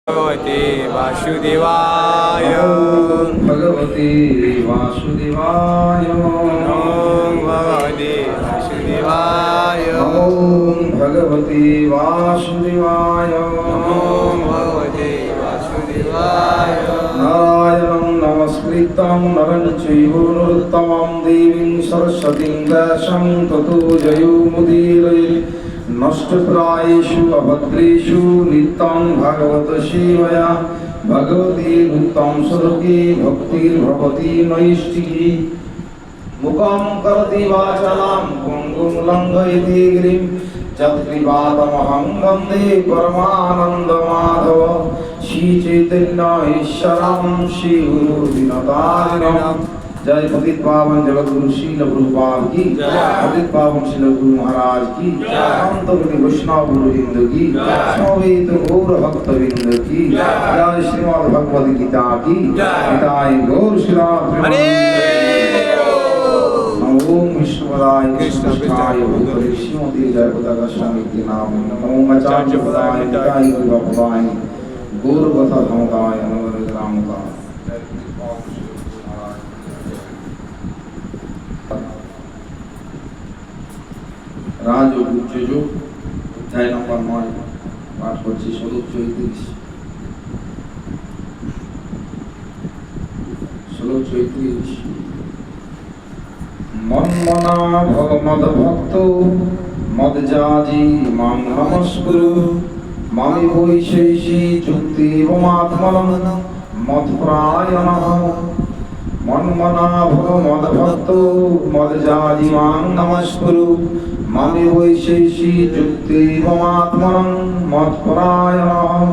भगवते वासुदेवाय भगवते वासुदेवाय ओम भगवते वासुदेवाय ओम भगवते वासुदेवाय ओम भगवते वासुदेवाय नारायणं नमस्कृतं नरं चैव नरोत्तमं देवीं सरस्वतीं व्यासं ततो जयोमुदीरये नष्टप्रायेषु अभद्रेषु नित्यं भागवत सेवया भगवती भूतं सर्गे भक्तिर्भवति नैष्ठिकी मुखं करोति वाचालं पङ्गुं लङ्घयति गिरिं यत्कृपातमहं वन्दे परमानन्दमाधव श्रीचैतन्य ईश्वरं श्रीगुरुदीनतारिणं जय पतित पावन जगत गुरु श्रील प्रभुपाद की पतित पावन श्रील गुरु महाराज की संत गुरु वैष्णव गुरुवृंद की समवेत गौर भक्त वृंद की जय श्रीमद् भगवद गीता की निताय गौर श्रीराम ओम विष्णुपदाय कृष्णपदाय भूतले श्रीमती जय पताका स्वामी के नाम ओम आचार्य पदाय निताय गुरु पदाय गौर कथा धमकाय अनवर राम का রাজযোগ অধ্যায় নম্বর 9 পাঠ করছি শ্লোক 34 শ্লোক 34 মন্মনা ভগবদ ভক্ত মদজাজি মাং নমস্কুরু মামি বৈশেষী যুক্তি বমাত্মনং মৎপ্রায়ণঃ মন্মনা ভগবদ ভক্ত মদজাজি মাং নমস্কুরু মামি বৈশেষী যুক্তি বমাত্মনং মৎপ্রায়ণঃ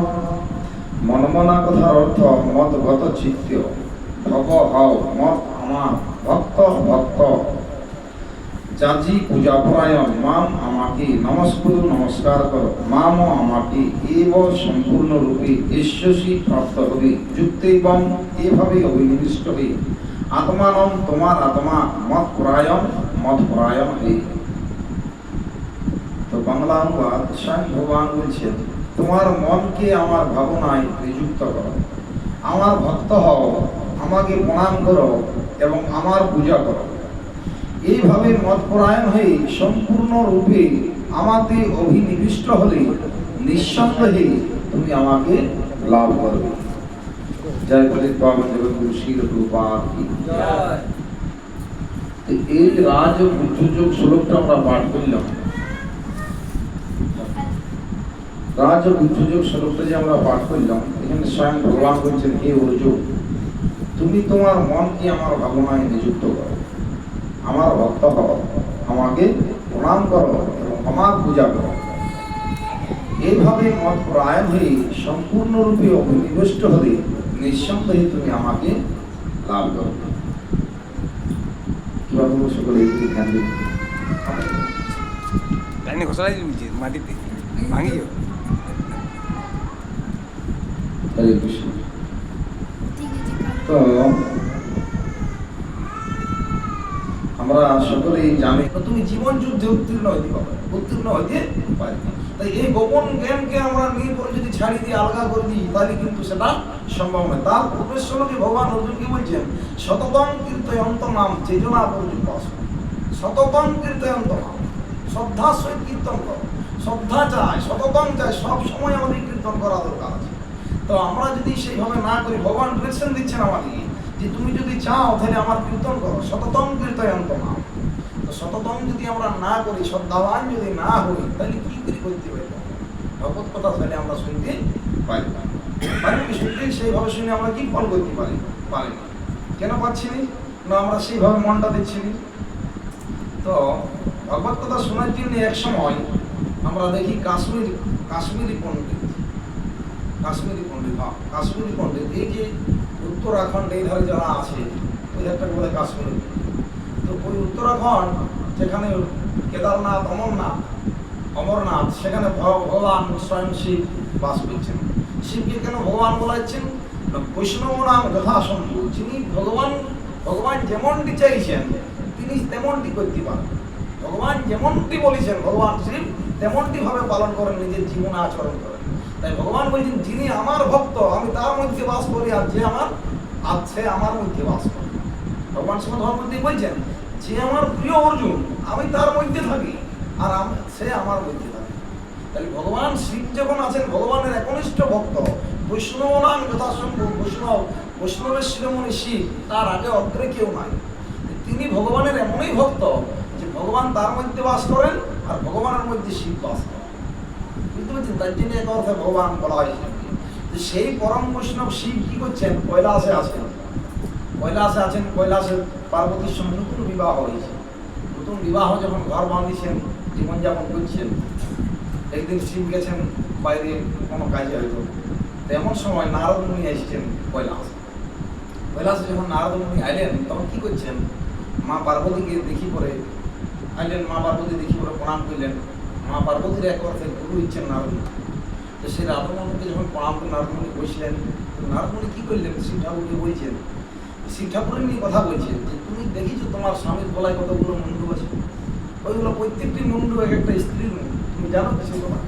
মনমনা কথার অর্থ মদগত চিত্ত ভগ হও মত আমার ভক্ত ভক্ত যাজি পূজা পরায়ণ মাম আমাকে নমস্কুরু নমস্কার করো মাম আমাকে এব সম্পূর্ণ রূপে ঈশ্বসী প্রাপ্ত হবে যুক্তেবং এভাবে অভিনিবিষ্ট হয়ে আত্মানম তোমার আত্মা মত পরায়ণ হয়ে। তো বাংলা অনুবাদ স্বয়ং ভগবান বলছেন তোমার মনকে আমার ভাবনায় নিযুক্ত করো, আমার ভক্ত হও, আমাকে প্রণাম করো এবং আমার পূজা করো। এইভাবে মতপরায়ণ হয়ে সম্পূর্ণ রূপে আমাতে অভিনিবিষ্ট হলে নিঃসন্দেহে তুমি আমাকে লাভ করবে। জয় পতিত পাবন জগৎ গুরু শ্রীল প্রভুপাদ কি জয়। এই রাজ বুদ্ধযোগ শ্লোকটা আমরা পাঠ করলাম। রাজ বুদ্ধযোগ শ্লোকটা যে আমরা পাঠ করলাম, এখানে স্বয়ং ভগবান বলছেন হে অর্জুন, তুমি তোমার মনকে আমার ভাবনায় নিযুক্ত করো, আমার ভক্ত হও, আমাকে প্রণাম করো এবং আমার পূজা করো। এইভাবে মত পরায়ণ হয়ে সম্পূর্ণরূপে অভিনিবিষ্ট হলে নিঃসন্দেহে তুমি আমাকে লাভ করবে। কিভাবে সকলে একটি ধ্যান দিন। মাটিতে ভাঙি হরে কৃষ্ণ। তো আমরা সকলেই জানি তুমি জীবন যুদ্ধে উত্তীর্ণ হইতে পারি। তাই এই গোপন জ্ঞানকে আমরা নির্ভর যদি ছাড়ি দিয়ে আলগা করে দিই তাহলে কিন্তু সেটা সম্ভব নয়। তার পূর্বের শ্লোকে ভগবান অর্জুনকে বলছেন শততম কীর্তয়ন্ত নাম চেতনা পর্যন্ত শততম কীর্তয়ন্ত নাম, শ্রদ্ধার সহিত কীর্তন করো, শ্রদ্ধা চাই, শততম চাই, সব সময় আমাদের কীর্তন করা দরকার আছে। তো আমরা যদি সেইভাবে না করি, ভগবান ডিরেকশন দিচ্ছেন আমাদেরকে যে তুমি যদি চাও তাহলে আমার কীর্তন করো, শততম কীর্তয়ন্ত নাম। তো শততম যদি আমরা না করি, শ্রদ্ধাবান যদি না হই, তাহলে কি করে করতে পারি ভগবত কথা? তাহলে আমরা শুনতে পারি না। শুনতে সেইভাবে শুনে আমরা কি ফল করতে পারি না। কেন পাচ্ছি না? আমরা সেইভাবে মনটা দিচ্ছি না। তো ভগবত কথা শোনার জন্য এক সময় আমরা দেখি কাশ্মীরি পণ্ডিত এই যে উত্তরাখণ্ড এই ধারে যারা আছে ওই একটা বলে কাশ্মীর। তো ওই উত্তরাখণ্ড যেখানে কেদারনাথ অমরনাথ সেখানে ভগবান স্বয়ং শিব বাস করছেন। শিবকে কেন ভগবান বলাচ্ছেন? বৈষ্ণব নাম যথাসম্ভব, যিনি ভগবান যেমনটি চাইছেন তিনি তেমনটি করতে পারেন। ভগবান যেমনটি বলেছেন ভগবান শিব তেমনটি ভাবে পালন করেন, নিজের জীবনে আচরণ করেন। তাই ভগবান বলছেন যিনি আমার ভক্ত আমি তার মধ্যে বাস করি, আর যে আমার আছে আমার মধ্যে বাস করে। ভগবান শ্রীমদ ভগবতী বলছেন যে আমার প্রিয় অর্জুন আমি তার মধ্যে থাকি, আর সে আমার মধ্যে থাকে। তাহলে ভগবান শিব যখন আছেন ভগবানের একনিষ্ঠ ভক্ত, বৈষ্ণব নাম যথাসম্ভব বৈষ্ণবের শিরোমণি শিব, তার আগে অগ্রে কেউ নাই। তিনি ভগবানের এমনই ভক্ত যে ভগবান তার মধ্যে বাস করেন আর ভগবানের মধ্যে শিব বাস করেন। বুঝতে পারছেন? তার জন্য এক অর্থে ভগবান বলা হয় যে সেই পরম বৈষ্ণব শিব কি করছেন, কৈলাসে আছেন। কৈলাসে আছেন, কৈলাসে পার্বতীর সঙ্গে নতুন বিবাহ হয়েছে। নতুন বিবাহ যখন ঘর বাঁধিয়েছেন, জীবনযাপন করছেন, একদিন শিব গেছেন বাইরে কোনো কাজে হয়তো, এমন সময় নারদ মুনি এসেছেন কৈলাসে। কৈলাসে যখন নারদ মুনি আইলেন তখন কি করছেন, মা পার্বতীকে দেখি পরে আইলেন, মা পার্বতী দেখি পরে প্রণাম করলেন। মা পার্বতীর এক অর্থে গুরু ইচ্ছেন নারদ মুনি। তো সেই রাধমণিকে যখন প্রণাম করে নারদ মুনি বসলেন, নারদ মুনি কি করলেন, শিব ঠাকুরকে বলছেন, শিব ঠাকুরের নিয়ে কথা বলছেন যে তুমি দেখেছো তোমার স্বামীর গলায় কতগুলো মুন্ডু আছে, ওইগুলো প্রত্যেকটি মুন্ডু এক একটা স্ত্রীর মুন্ডু, তুমি জানো তো সেই কথা?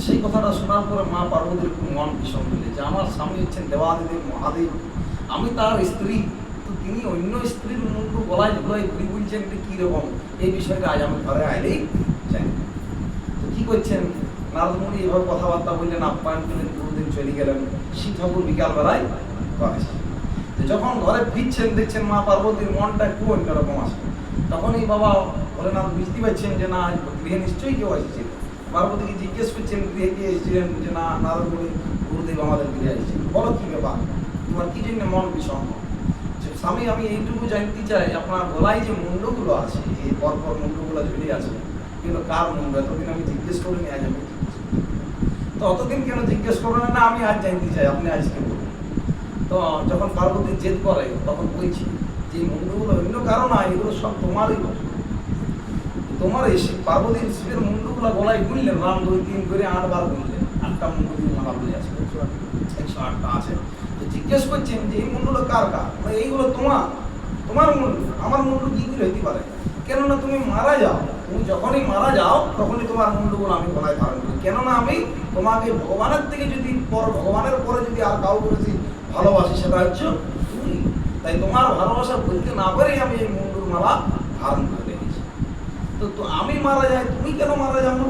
সেই কথাটা শোনার পরে মা পার্বতীর খুব মন ভীষণ দিলে যে আমার স্বামী হচ্ছেন দেবাদিদেব মহাদেব, আমি তার স্ত্রী, তো তিনি অন্য স্ত্রীর মুন্ডু গলায় ঝুলাই ঘুরি বলছেন এটা কীরকম, এই বিষয়টা আজ আমি ঘরে আইলেই জানি। তো কী করছেন, নারদমণি এভাবে কথাবার্তা বললেন, আপ্যায়ন করলেন, গুরুদিন চলে গেলেন। শিব ঠাকুর বিকালবেলায় ঘরে যখন ঘরে ফিরছেন দেখছেন মা পার্বতীর মনটা একটু অন্যরকম আছে। তখনই বাবা ভোলেনাথ বুঝতে পারছেন যে না গৃহে নিশ্চয়ই কেউ এসেছিল। পার্বতীকে জিজ্ঞেস করছেন গৃহে কে এসেছিলেন, যে না নারদমণি গুরুদেব আমাদের গৃহে এসেছিলেন। বলো কি ব্যাপার, তোমার কি জন্য মন বিষণ্ণ? স্বামী আমি এইটুকু জানতে চাই আপনার গলায় যে মুন্ডগুলো আছে, এই পরপর মুন্ডগুলো ঝুলে আছে, এগুলো কার মুন্ড? এতদিন আমি জিজ্ঞেস করিনি, আজ আমি তো অতদিন কেন জিজ্ঞেস করলেন না, আমি আজ জানতে চাই, আপনি আজকে বলুন। তো যখন পার্বতী জেদ করে তখন বলছি যে মুন্ডুগুলো অন্য কারো না, এগুলো সব তোমারই বটে। তোমার এই পার্বতীর শিবের মুন্ডুগুলো গলায় গুনলেন, রাম 2 3 করে 8 বার গুনলেন, 8টা মুন্ডু দিয়ে মালা বলে আছে, 108টা আছে। তো জিজ্ঞেস করছেন যে এই মুন্ডুগুলো কার কার? এইগুলো তোমার মুন্ডু, আমার মুন্ডু কি করে হইতে পারে? কেননা তুমি মারা যাও, তুমি যখনই মারা যাও তখনই তোমার মুন্ডুগুলো আমি গলায় ধারণ করি। কেননা আমি তোমাকে ভগবানের থেকে যদি ভগবানের পরে যদি আর কাউকে বেশি ভালোবাসি সেটা হচ্ছে তুমি। তাই তোমার ভালোবাসা বলতে না পারেই আমি এই মুন্ডুর মালা ধারণ করে রেখেছি। তো আমি মারা যাই, তুমি কেন মারা যাও না?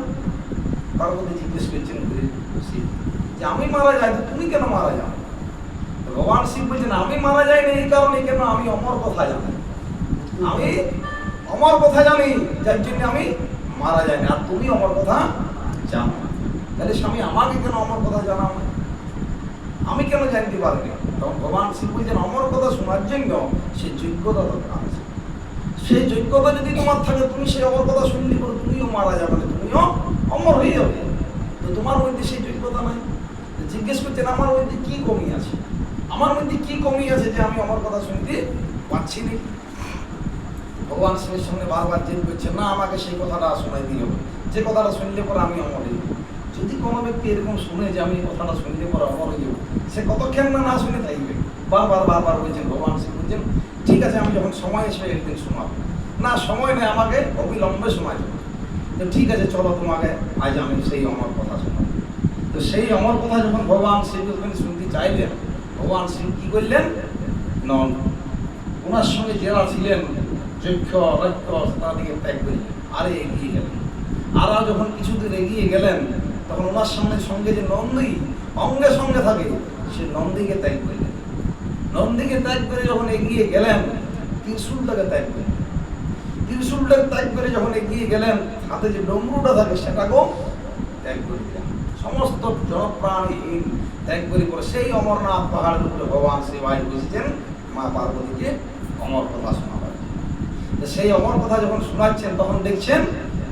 পার্বতী জিজ্ঞেস করছেন শিব যে আমি মারা যাই তো তুমি কেন মারা যাও? ভগবান শিব বলছেন আমি মারা যাই না এই কারণে, কেন আমি অমর কথা জানি, আমি অমর কথা জানি, যার জন্য আমি মারা যাই না, আর তুমি অমর কথা জানো না। তাহলে স্বামী আমাকে কেন অমর কথা জানাও না, আমি কেন জানতে পারিনি? তখন ভগবান শিব বলছেন অমর কথা শোনার জন্য সে যোগ্যতা দরকার আছে। সেই যোগ্যতা যদি তোমার থাকে তুমি সেই অমর কথা শুনলে পরে তুমিও মারা যাবে, তুমিও অমর হয়ে যাবে। তো তোমার মধ্যে সেই যোগ্যতা নাই। জিজ্ঞেস করছেন আমার মধ্যে কি কমি আছে, আমার মধ্যে কি কমি আছে যে আমি অমর কথা শুনতে পাচ্ছি না? ভগবান শিবের সঙ্গে বারবার জেদ করছেন না আমাকে সেই কথাটা শোনাই দিও, যে কথাটা শুনলে পরে আমি অমর হয়ে যাবো। যদি কোনো ব্যক্তি এরকম শুনে যে আমি এই কথাটা শুনলে পরে অমর হয়ে যাবো, সে কতক্ষণ না শুনে থাকবে? বারবার বলছেন ভগবান শিব বলছেন ঠিক আছে আমি যখন সময় এসে একদিন শোনাবো। না সময় নেই, আমাকে অবিলম্বে শোনাই দেবো। তো ঠিক আছে চলো তোমাকে আজ আমি সেই অমর কথা শোনাবো। তো সেই অমর কথা যখন ভগবান শিব যখন শুনতে চাইলেন, ভগবান শিব কি করলেন, ওনার সঙ্গে যারা ছিলেন যক্ষ রক্ষ তাদেরকে ত্যাগ করে আরে এগিয়ে গেলেন। আর যখন কিছুদিন এগিয়ে গেলেন তখন ওনার সঙ্গে যে নন্দী অঙ্গে সঙ্গে থাকে সে নন্দীকে ত্যাগ করলেন। নন্দীকে ত্যাগ করে যখন এগিয়ে গেলেন ত্রিশূলটাকে ত্যাগ করলেন। ত্রিশূলটাকে ত্যাগ করে যখন এগিয়ে গেলেন হাতে যে ডমরুটা থাকে সেটাকেও ত্যাগ করে দিলেন। সমস্ত জনপ্রাণীহীন ত্যাগ করে পরে সেই অমরনাথ পাহাড়ের উপরে ভগবান শিব আজ বসেছেন মা পার্বতীকে অমর কথা শোনাবার। সেই অমর কথা যখন শোনাচ্ছেন তখন দেখছেন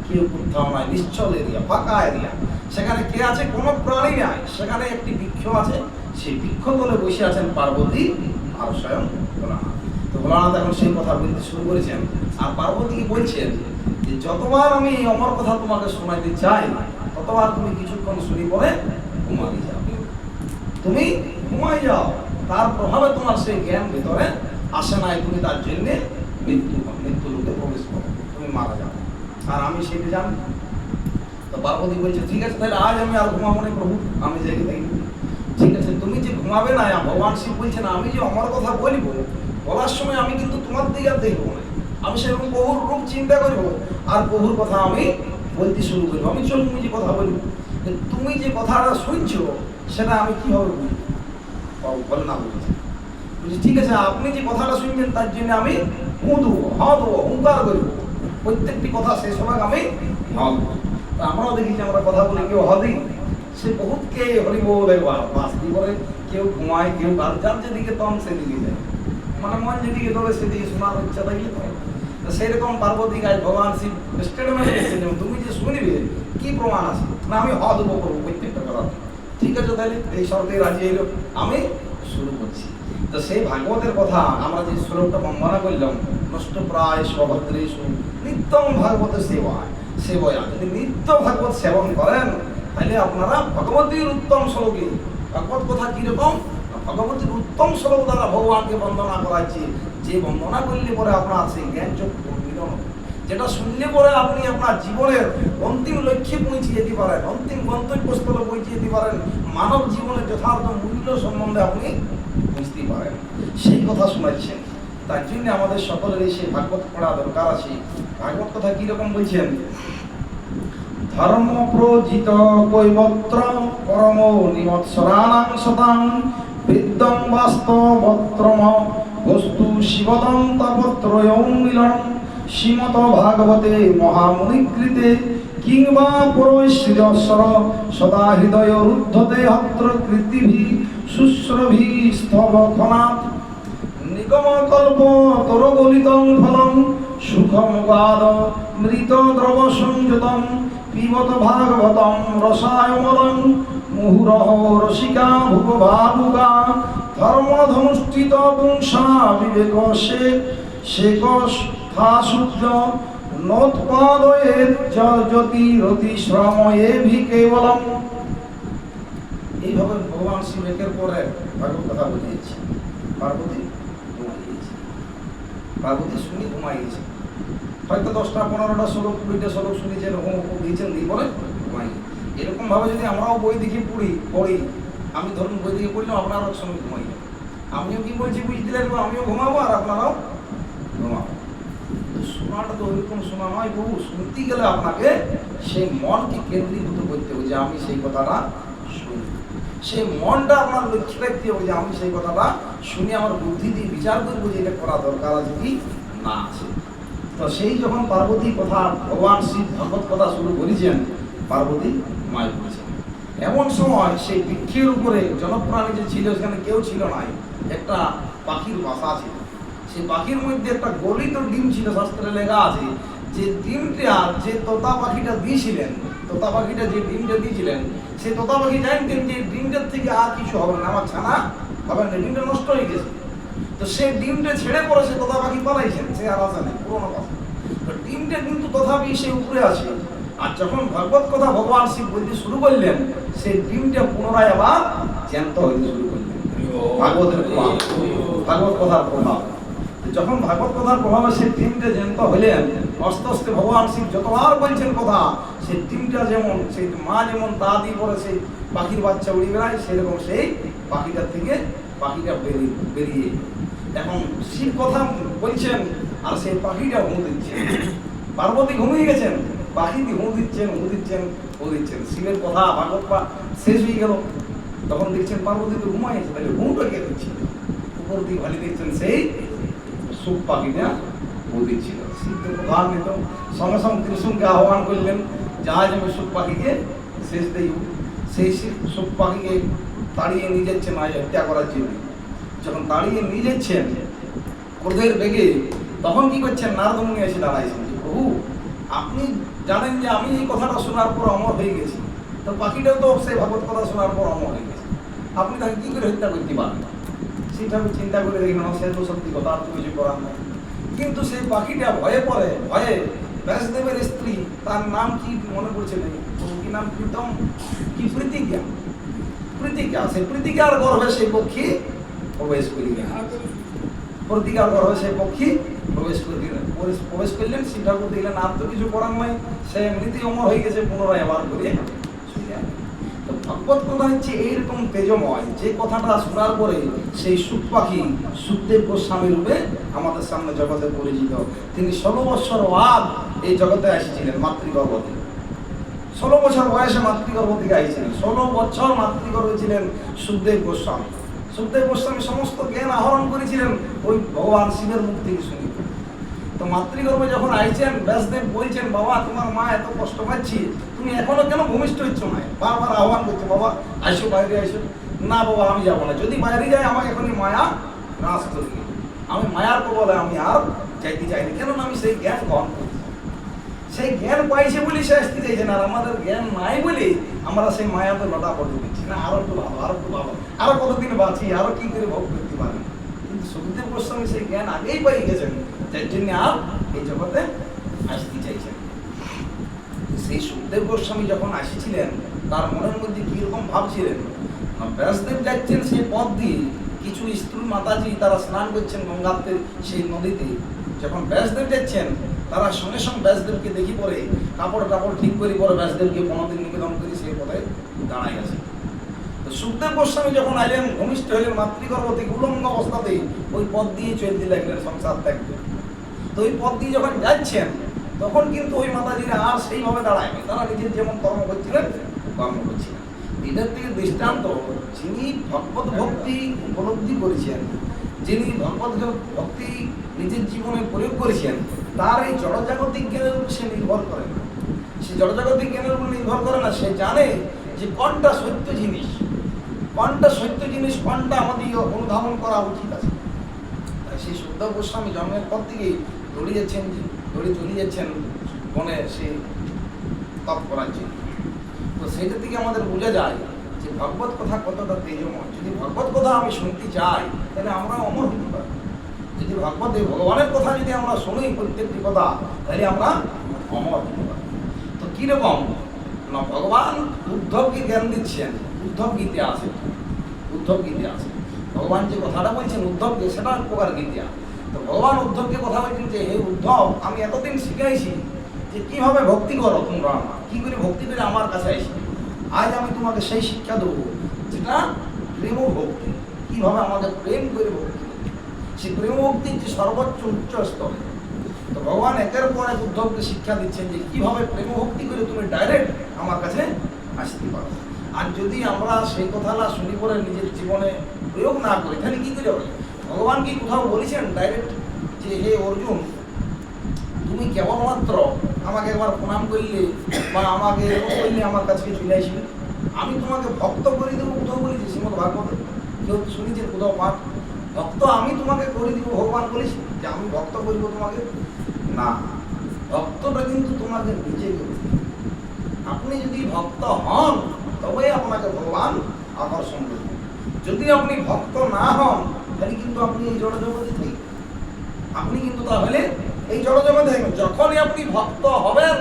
কেউ কোথাও নাই, নিশ্চল এরিয়া, ফাঁকা এরিয়া। সেখানে কে আছে? কোনো প্রাণী নাই। সেখানে একটি বৃক্ষ আছে, সেই বৃক্ষ তলে বসে আছেন পার্বতী আর স্বয়ং ভোলানাথ। তো ভোলানাথ এখন সেই কথা বলতে শুরু করেছেন আর পার্বতীকে বলছেন যে যতবার আমি এই অমর কথা তোমাকে শোনাইতে চাই ততবার তুমি কিছুক্ষণ শুনি পরে ঘুমাই যাও, তুমি ঘুমাই যাও। তার প্রভাবে তোমার সেই জ্ঞান ভিতরে আসে নাই, তুমি তার জন্যে মৃত্যু লোকে প্রবেশ করো, তুমি মারা যাও। আর আমি সেটা জানি। তো তো পার্বতী বলছে ঠিক আছে তাহলে আজ আমি আর ঘুমাবো না প্রভু, আমি জেগে থাকি। ঠিক আছে, তুমি যে ঘুমাবে না, ভগবান শিব বলছেন আমি যে আমার কথা বলবো, বলার সময় আমি কিন্তু তোমার দিকে আর দেখবো না, আমি সেরকম প্রভুর রূপ চিন্তা করবো আর প্রভুর কথা আমি বলতে শুরু করবো। আমি চলো তুমি যে কথা বলবো, তুমি যে কথাটা শুনছো সেটা আমি কিভাবে বুঝবো? বলে না বলছি ঠিক আছে, আপনি যে কথাটা শুনছেন তার জন্য আমি হু দেবো, হ দেবো, হুঙ্কার করবো, প্রত্যেকটি কথা শেষ হওয়ার আমি হ দেবো। আমরাও দেখি যে আমরা কথা বলি, কেউ হ দিই, সে বহুতকে হরি বল একবার বাস কি করে, কেউ ঘুমায়, কেউ যার যেদিকে তম সেদিকে যায়, মানে মন যেদিকে দলে সেদিকে শোনার ইচ্ছা থাকলে তো সেরকম পার্বতী গাছ ভগবান শিব স্টেটমেন্ট দিচ্ছে, তুমি যে শুনবে কি প্রমাণ আছে না, আমি হ দেবো করবো প্রত্যেকটা কথা। ঠিক আছে তাহলে এই শর্তে রাজি হইল, আমি শুরু করছি। তো সেই ভাগবতের কথা আমরা যে শ্লোকটা বন্দনা করলাম, নষ্ট প্রায় সভদ্রেশু নিত্যম ভাগবতের সেবায় সেবয়া, যদি নিত্য ভাগবত সেবন করেন তাহলে আপনারা ভগবতীর উত্তম শ্লোকে, ভাগবত কথা কিরকম, ভগবতীর উত্তম শ্লোক দ্বারা ভগবানকে বন্দনা করাচ্ছে, যে বন্দনা করলে পরে আপনার সেই জ্ঞান চক্ষু মিলন, যেটা শুনলে পরে আপনি আপনার জীবনের অন্তিম লক্ষ্যে পৌঁছে যেতে পারেন, অন্তিম গন্তব্যস্থলে পৌঁছে যেতে পারেন, মানব জীবনের যথার্থ মূল্য সম্বন্ধে আপনি বুঝতে পারেন, সেই কথা শোনাচ্ছেন। তার জন্য আমাদের সকলেরই সেই ভাগবত পড়া দরকার আছে। ভাগবত কথা কিরকম বলছেন, ধর্ম প্রজিত কৈবত্র পরম নিমৎসরানাং শতাং বিদ্যং বাস্তবত্রম বস্তু শিবদং তাপত্রয়ং মিলন শ্রীমত ভাগবতে মহামুনিকৃতে কিংবা পরৈশ্বর সদা হৃদয় রুদ্ধতে হত্র কৃতিভি শুশ্রভি স্তব খনাত নিগম কল্প তরগলিতং ফলং সুখমুগাদ মৃত দ্রব সংযতং পিবত ভাগবতং রসায়মলং মুহুরহ রসিকা ভুগভাবুকা ধর্মধনুষ্ঠিত পুংসা বিবেক শেকশ সূর্য নোৎপাদয়ের জ্যোতি রতি শ্রময়ে ভি কেবলম। এইভাবে ভগবান শিব একের পরে ভাগবত কথা বুঝিয়েছে। পার্বতী ঘুমাই গিয়েছে, পার্বতী শুনি ঘুমাই গেছে, হয়তো 10টা 15টা শ্লোক 20টা শ্লোক শুনেছেন, দিয়েছেন দিয়ে বলে ঘুমাই। এরকম ভাবে যদি আমরাও বই দেখে পড়ি, আমি ধরুন বই দেখে পড়লাম, আপনারাও সঙ্গে ঘুমাই, আমিও কি বলছি বুঝতে লাগবো, আমিও ঘুমাবো আর আপনারাও ঘুমাবো। শোনাটা তো ওইরকম শোনা নয় বহু, শুনতে গেলে আপনাকে সেই মনকে কেন্দ্রীভূত করতে হবে যে আমি সেই কথাটা শুনি, সেই মনটা আপনার লক্ষ্য রাখতে হবে যে আমি সেই কথাটা শুনে আমার বুদ্ধি দিয়ে বিচার করবো যে এটা করা দরকার আছে কি না আছে। তো সেই যখন পার্বতী কথা ভগবান শিব ভাগবত কথা শুরু করেছেন, পার্বতী মায় বলেছেন। এমন সময় সেই বৃক্ষের উপরে জনপ্রাণী যে ছিল সেখানে কেউ ছিল না, একটা পাখির বাসা ছিল। সেই পাখির মধ্যে একটা গলিত ডিম ছিল, শাস্ত্রে লেখা আছে যে ডিমটা যে তোতা পাখিটা দিয়েছিলেন, তোতা পাখিটা যে ডিমটা দিয়েছিলেন, সেই তোতা পাখি জানতেন যে ডিমটার থেকে আর কিছু হবে না, আমার ছানা হবে না, ডিমটা নষ্ট হয়ে গেছে। তো সেই ডিমটা ছেড়ে পরে সে তোতা পাখি পালাইছেন, সে আর আসে নেই, পুরোনো কথা। তো ডিমটা কিন্তু তথাপি সে উপরে আছে। আর যখন ভাগবত কথা ভগবান শিব বলতে শুরু করলেন, সেই ডিমটা পুনরায় আবার জ্যান্ত হইতে শুরু করলেন। ভাগবতের প্রভাব, ভাগবত কথার প্রভাব। যখন ভাগবত কথার প্রভাবে সেই ডিমটা জ্যান্ত হইলেন, আস্তে আস্তে ভগবান শিব যতবার বলছেন কথা, সেই ডিমটা যেমন, সেই মা যেমন তা দিয়ে পরে সেই পাখির বাচ্চা উড়ে বেড়ায়, সেরকম সেই পাখিটার থেকে পাখিটা বেরিয়ে এখন শিব কথা বলছেন আর সেই পাখিটা হুঁ দিচ্ছেন। পার্বতী ঘুমিয়ে গেছেন, পাখি দিয়ে হুঁ দিচ্ছেন, শিবের কথা ভাগবত শেষ হয়ে গেল। তখন দেখছেন পার্বতী তো ঘুমাইছে, তাহলে হুঁটা কে দিচ্ছে? উপর দিয়ে ভালি দেখছেন সেই সুখ পাখিটা হুঁ দিচ্ছিল। শিব তো প্রধান নিত, সঙ্গে সঙ্গে ত্রিশুলকে আহ্বান করলেন, জাহাজ আমি সুখ পাখিকে শেষ দেই। সেই সুখ পাখিকে তাড়িয়ে নিয়ে যাচ্ছেন আজ হত্যা করার জন্য। যখন তাড়িয়ে নিয়ে যাচ্ছেন ক্রোধের বেগে, তখন কি করছেন, নারদ মুনি এসে দাঁড়াইছেন, প্রভু আপনি জানেন যে আমি এই কথাটা শোনার পর অমর হয়ে গেছি, তো পাখিটাও তো সেই ভাগবত কথা শোনার পর অমর হয়ে গেছে, আপনি তাকে কি করে হত্যা করতে পারেন? সেটা আমি চিন্তা করে দেখি না, সে তো সত্যি কথা, আর তো কিছু করার নেই। কিন্তু সেই পাখিটা ভয়ে ব্যাসদেবের স্ত্রী, তার নাম কি মনে পড়ছে নাকি, কি নাম, প্রীতম কি প্রীতিকা, সেই প্রীতিকার গর্ভে সেই পক্ষী প্রবেশ করি। প্রতিকার করা হয়, সেই পক্ষী প্রবেশ করে দিলেন, প্রবেশ করলেন। শিব ঠাকুর দেখলেন আর তো কিছু করার নাই, সে এমনিতেই অমর হয়ে গেছে, পুনরায় আবার করে তো ভগবত কথা হচ্ছে এইরকম তেজময়, যে কথাটা শোনার পরে সেই সুখ পাখি সুখদেব গোস্বামী রূপে আমাদের সামনে জগতে পরিচিত। তিনি 16 বছর বাদ এই জগতে এসেছিলেন মাতৃগর্ভতে। 16 বছর বয়সে মাতৃগর্ভ থেকে আসছিলেন। 16 বছর মাতৃগর্ভে ছিলেন সুখদেব গোস্বামী। সুখদেব গোস্বামী সমস্ত জ্ঞান আহরণ করেছিলেন ওই ভগবান শিবের মুখ থেকে শুনি। তো মাতৃগর্ভে যখন আইছেন, ব্যাসদেব বলছেন, বাবা তোমার মা এত কষ্ট পাচ্ছি, তুমি এখনো কেন ভূমিষ্ঠ হচ্ছ না? বারবার আহ্বান করছে, বাবা আইসো, বাইরে আইসো। না বাবা আমি যাবো না, যদি বাইরে যাই আমাকে এখনই মায়া নাশ করবে, আমি মায়ার প্রবলে আমি আর যাইতে চাইনি, কেননা আমি সেই জ্ঞান গ্রহণ করছি। সেই জ্ঞান পাইছে বলে সে আসতে চাইছেন, আর আমাদের জ্ঞান নাই বলে আমরা সেই মায়াতে লটা পড়তে দিচ্ছি না, আরো একটু ভালো, আরো একটু ভালো, আরো কতদিন বাঁচি, আরো কি করে ভোগ করতে পারি। কিন্তু সুখদেব গোস্বামী সেই জ্ঞান আগেই পাই গেছেন, যার জন্য আর এই জগতে আসতে চাইছেন। সেই সুখদেব গোস্বামী যখন আসিছিলেন, তার মনের মধ্যে কিরকম ভাবছিলেন, ব্যাসদেব যাচ্ছেন সেই পথ দিয়ে, কিছু স্ত্রী মাতাজি তারা স্নান করছেন গঙ্গাতে সেই নদীতে। যখন ব্যাসদেব যাচ্ছেন, তারা সঙ্গে সঙ্গে ব্যাসদেবকে দেখি পরে কাপড় টাপড় ঠিক করে পরে ব্যাসদেবকে পনদিন নিবেদন করে সেই পথে দাঁড়ায় গেছে। তো সুখদেব গোস্বামী যখন আইলেন, ভূমিষ্ঠ হইলেন মাতৃগর্ভ থেকে, উলঙ্গ অবস্থাতে ওই পথ দিয়ে চলতে লাগলেন সংসার ত্যাগ করে। তো ওই পথ দিয়ে যখন যাচ্ছেন, তখন কিন্তু ওই মাতাজিরা আর সেইভাবে দাঁড়ায়নি, তারা নিজের যেমন কর্ম করছিলেন কর্ম করছিলেন। এটার থেকে দৃষ্টান্ত, যিনি ভগবত ভক্তি উপলব্ধি করেছেন, যিনি ভগবত ভক্তি নিজের জীবনে প্রয়োগ করেছেন, তার এই জড়জাগতিক জ্ঞানের উপর সে নির্ভর করে না। সে জড়জাগতিক জ্ঞানের উপর নির্ভর করে না, সে জানে যে কোনটা সত্য জিনিস, কোনটা সত্য জিনিস, কোনটা আমাদের অনুধাবন করা উচিত আছে। তাই সেই সুখদেব গোস্বামী জন্মের পর থেকেই দৌড়ে চলে যাচ্ছেন বনে সে তপ করার জন্য। তো সেইটা থেকে আমাদের বোঝা যায় যে ভগবত কথা কতটা তেজময়। যদি ভগবত কথা আমি শুনতে চাই, তাহলে আমরা অমর হতে পারি। যদি ভগবানের কথা যদি আমরা শুনি প্রত্যেকটি কথা, তাহলে আমরা অমর হতে পারি। তো কিরকম না, ভগবান উদ্ধবকে জ্ঞান দিচ্ছেন, উদ্ধব গীতে আছে, উদ্ধব গীতে আছে ভগবান যে কথাটা বলছেন উদ্ধবকে, সেটা এক প্রকার গীতা। তো ভগবান উদ্ধবকে কথা বলছেন যে, হে উদ্ধব, আমি এতদিন শিখাইছি যে কিভাবে ভক্তি করো তোমরা, আমার কি করে ভক্তি করে আমার কাছে আইসি। আজ আমি তোমাকে সেই শিক্ষা দেবো যেটা প্রেম ভক্তি, কিভাবে আমাকে প্রেম করে ভক্তি করবে, সেই প্রেম ভক্তির যে সর্বোচ্চ উচ্চ স্তরে। তো ভগবান একের পর এক উদ্ধবকে শিক্ষা দিচ্ছেন যে কিভাবে প্রেম ভক্তি করে তুমি ডাইরেক্ট আমার কাছে আসতে পারো। আর যদি আমরা সেই কথাটা শুনি পরে নিজের জীবনে প্রয়োগ না করি, তাহলে কি করে হবে? ভগবান কি কোথাও বলেছেন ডাইরেক্ট যে হে অর্জুন, তুমি কেবলমাত্র আমাকে একবার প্রণাম করলে বা আমাকে এরকম করলে আমার কাছে চলে আসবে, আমি তোমাকে ভক্ত করে দেবো? কোথাও বলেছি শ্রীমদ ভাগবত? কেউ শুনেছেন কোথাও পাঠ? ভক্ত আমি তোমাকে করে দিব, ভগবান বলেছি যে আমি ভক্ত করিব তোমাকে? না, ভক্তটা কিন্তু তোমাকে নিজে করবে। আপনি যদি ভক্ত হন, তবে আপনাকে ভগবান আকর্ষণ করবে। যদি আপনি ভক্ত না হন, তাহলে কিন্তু আপনি এই জড়জগতে থাকবেন, আপনি কিন্তু তাহলে এই জড়জগতে থাকবেন। যখনই আপনি ভক্ত হবেন,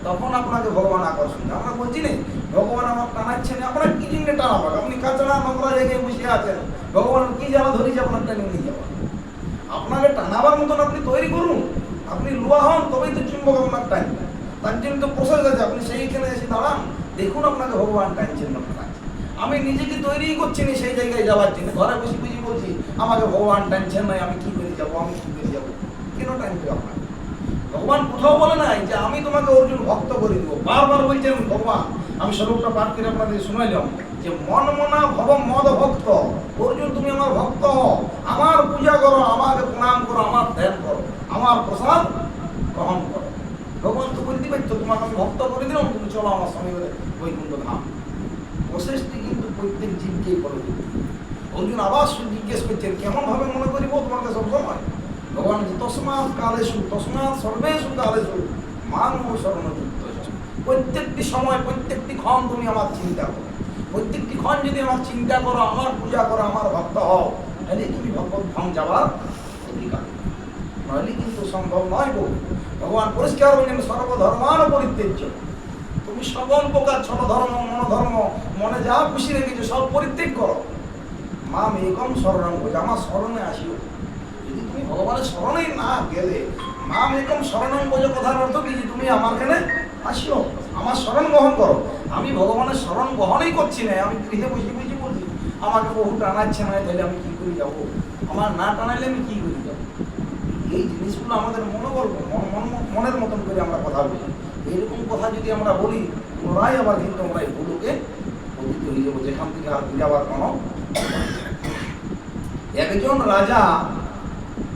তখন আপনাকে ভগবান আকর্ষণ। আমরা বলছি না ভগবান আমার টানাচ্ছেন, আপনার কি জন্য টানাবেন? আপনি কাঁচড়া নোংরা জায়গায় বসে আছেন, ভগবান কি জ্বালা ধরেছে আপনার টানিয়ে নিয়ে যাওয়া? আপনাকে টানাবার মতন আপনি তৈরি করুন, আপনি লোহা হন, তবেই তো চুম্বক আপনার টানবে। তার জন্য তো প্রসেস আছে, আপনি সেইখানে এসে দাঁড়ান, দেখুন আপনাকে ভগবান টানছেন না টানছেন। আমি নিজেকে তৈরি করছি না সেই জায়গায় যাওয়ার জন্য, ঘরে বসে বুঝি বলছি আমাকে ভগবান টানছেন না, আমি কি করে যাবো, আমি কি করে যাবো? কেন টানবে আপনাকে? ভগবান কোথাও বলে নাই যে আমি তোমাকে অর্জুন ভক্ত করে দেবো। বারবার বলছেন ভগবান, আমি শ্লোকটা পাঠ করে আপনাদের শুনাইলাম যে মন মনা ভব মদ ভক্ত, অর্জুন তুমি আমার ভক্ত হও, আমার পূজা করো, আমাকে প্রণাম করো, আমার ধ্যান করো, আমার প্রসাদ গ্রহণ করো। ভগবান তো বলতে পারতো তোমাকে আমি ভক্ত করে দিলাম, তুমি চলো আমার সঙ্গে বৈকুণ্ঠ ধাম। প্রসেসটি কিন্তু প্রত্যেক জীবকেই করে দিত। অর্জুন আবার জিজ্ঞেস করছেন কেমন ভাবে মনে করিব তোমাকে সবসময়? ভগবান তসমাৎ কালেষু তসমাৎ সর্বেষু কালেষু মাং শরণযুক্ত। প্রত্যেকটি সময় প্রত্যেকটি ক্ষণ তুমি আমার চিন্তা করো, প্রত্যেকটি ক্ষণ যদি আমার চিন্তা করো, আমার পূজা করো, আমার ভক্ত হও, তাহলে তুমি ভগবত ধাম যাওয়ার অধিকার, নইলে কিন্তু সম্ভব নয়। ভগবান পরিষ্কার বললেন সর্বধর্মান পরিত্যাজ্য, তুমি সকল প্রকার ছোট ধর্ম মনোধর্ম মনে যা খুশি রেখেছো সব পরিত্যাগ করো, মা মেঘম শরণাঙ্গ, আমার স্মরণে আসিও। যদি ভগবানের স্মরণেই না গেলে, মাম একম শরণম বোঝো কথার অর্থ কি, যে তুমি আমার এখানে আসিও, আমার শরণ গ্রহণ করো। আমি ভগবানের শরণ গ্রহণই করছি না, আমি গৃহে বসে বসে বলছি আমাকে বহু টানাচ্ছে না, তাহলে আমি কি করে যাবো, আমার না টানাইলে আমি কি করে যাবো। এই জিনিসগুলো আমাদের মনের মতন করে আমরা কথা বলি। এরকম কথা যদি আমরা বলি, পুনরায় আবার কিন্তু আমরা এই ভুলকে পতিত হয়ে যাবো, যেখান থেকে আর যাওয়ার কোনো। একজন রাজা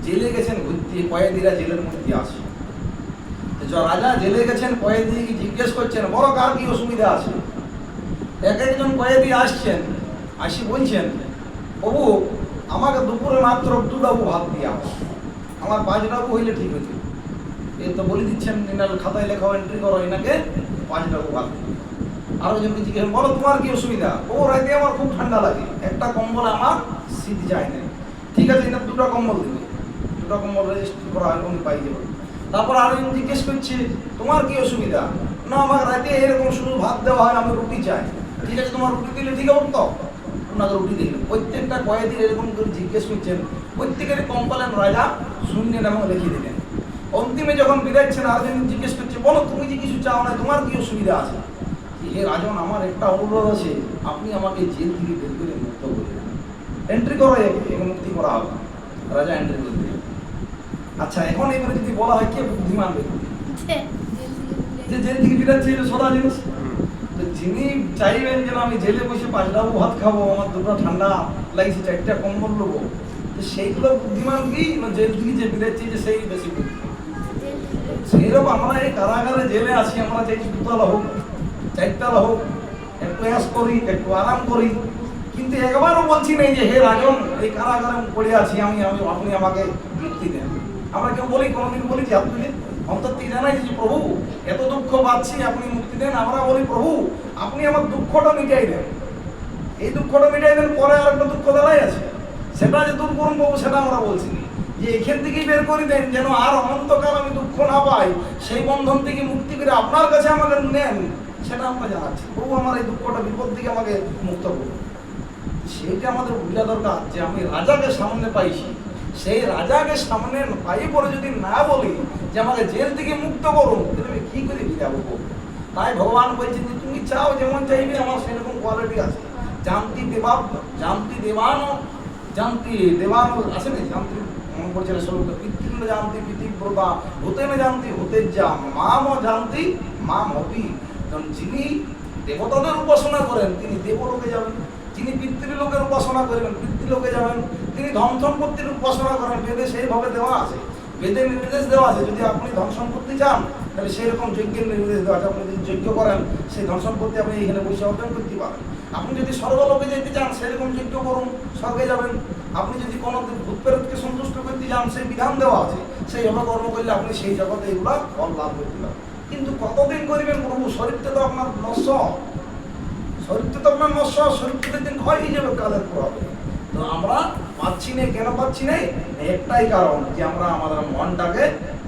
জেলে গেছেন ঘুরতে, কয়েদিরা জেলের মধ্যে আছে। রাজা জেলে গেছেন, কয়েদি জিজ্ঞেস করছেন বড় কার কি অসুবিধা আছে। এক একজন কয়েদি আসছেন, আসি বলছেন প্রভু আমাকে দুপুরে মাত্র 2 ডাবু ভাত দিয়া, আমার 5 ডাবু হইলে ঠিক হইত। এই তো বলে দিচ্ছেন, এনার খাতায় লেখাও, এন্ট্রি করো, এনাকে 5 ডাবু ভাত। আরো জনকে জিজ্ঞেস বলো তোমার কি অসুবিধা। ও রাতে আমার খুব ঠান্ডা লাগে, একটা কম্বল আমার শীত যায় না। ঠিক আছে, এনার 2টা কম্বল দিবে, 2টা কম্বল রেজিস্ট্রি করা হয়, উনি পাই যাবেন। তারপর আরেকজন জিজ্ঞেস করছে তোমার কি অসুবিধা। না আমার রাতে এরকম শুধু ভাত দেওয়া হয়, আমি রুটি চাই। ঠিক আছে, তোমার রুটি দিলে ঠিক হবে তো, ওনাকে রুটি দিল। প্রত্যেকটা কয়েদির এরকম করে জিজ্ঞেস করছেন, প্রত্যেকের কম্পালেন রাজা শুনলেন এবং লিখে দিলেন। অন্তিমে যখন বিদাচ্ছেন, আরেকজন জিজ্ঞেস করছে বলো তুমি যে কিছু চাও না, তোমার কি অসুবিধা আছে। হে রাজন আমার একটা অনুরোধ আছে, আপনি আমাকে জেল থেকে বের করে মুক্ত করে দেন, এন্ট্রি করো, মুক্তি করা হবে। রাজা এন্ট্রি করে দিলেন। আচ্ছা এখন এবারে যদি বলা হয় কে বুদ্ধিমান ব্যক্তি, যে জেল থেকে বিরাচ্ছে, এটা সদা জিনিস। তো যিনি চাইবেন যেন আমি জেলে বসে 5 ডাবু ভাত খাবো, আমার 2টা ঠান্ডা লাগছে, 4টা কম্বল নেবো, তো সেইগুলো বুদ্ধিমান কি না জেল থেকে যে বিরাচ্ছে যে সেই বেশি বুদ্ধিমান। সেইরকম আমরা এই কারাগারে জেলে আছি, আমরা চাইছি 2 তলা হোক, 4 তলা হোক, একটু অ্যাশ করি, একটু আরাম করি, কিন্তু একবারও বলছি নাই যে হে রাজন এই কারাগারে পড়ে আছি আমি, আপনি আমাকে মুক্তি দেন। আমরা কেউ বলি, কোনোদিন বলি যে আপনি অন্তর থেকে জানাই যে প্রভু এত দুঃখ পাচ্ছি, আপনি মুক্তি দেন। আমরা বলি প্রভু আপনি আমার দুঃখটা মিটাই দেন, এই দুঃখটা মিটাই দেন, পরে আর একটা দুঃখ দাঁড়াই আছে, সেটা যে দূর করুন প্রভু, সেটা আমরা বলছি না। যে এখান থেকেই বের করে দেন, যেন আর অনন্তকাল আমি দুঃখ না পাই, সেই বন্ধন থেকে মুক্তি করে আপনার কাছে আমাকে নেন, সেটা আমরা জানাচ্ছি। প্রভু আমার এই দুঃখটা, বিপদ থেকে আমাকে মুক্ত করুন। সেইটা আমাদের বোঝা দরকার যে আমি রাজাকে সামনে পাইছি, সেই রাজাকে সামনে পাই পরে যদি না বলি যে আমাকে জেল থেকে মুক্ত করুন, তাহলে আমি কি করে যাবো। তাই ভগবান বলছেন যে তুমি চাও যেমন চাইবে, আমার সেরকম কোয়ালিটি আছে। জানতি দেবান আছে না, জানতি মনে করছে শ্লোকটা, পিতৃ জানতি পিতৃব্রতা, ভূতেন জানতি ভূতের যা, মাম জানতি মাম হবি। যিনি দেবতাদের উপাসনা করেন তিনি দেবলোকে যাবেন, যিনি পিতৃলোকের উপাসনা করবেন পিতৃলোকে যাবেন, তিনি ধন সম্পত্তির উপাসনা করেন, বেদে সেইভাবে দেওয়া আছে, বেদে নির্দেশ দেওয়া আছে। যদি আপনি ধন সম্পত্তি চান তাহলে সেই রকম যজ্ঞের নির্দেশ দেওয়া আছে, আপনি যদি যজ্ঞ করেন সেই ধন সম্পত্তি আপনি এখানে বসে অর্জন করতে পারেন। আপনি যদি স্বর্গলোকে যেতে চান সেরকম যজ্ঞ করুন, স্বর্গে যাবেন। আপনি যদি কোনো ভূত প্রেতকে সন্তুষ্ট করতে চান সেই বিধান দেওয়া আছে, সেইভাবে কর্ম করলে আপনি সেই জগতে এগুলো ফল লাভ করতে পারেন। কিন্তু কতদিন করবেন প্রভু, শরীরটা তো আপনার নষ্ট, শরীরটা তো আপনার নষ্ট, শরীরটা দিন ক্ষয় হয়ে যাবে কালের প্রভাবে। তো আমরা পাচ্ছি না, কেন পাচ্ছি না, একটাই কারণ যে আমরা আমাদের মনটাকে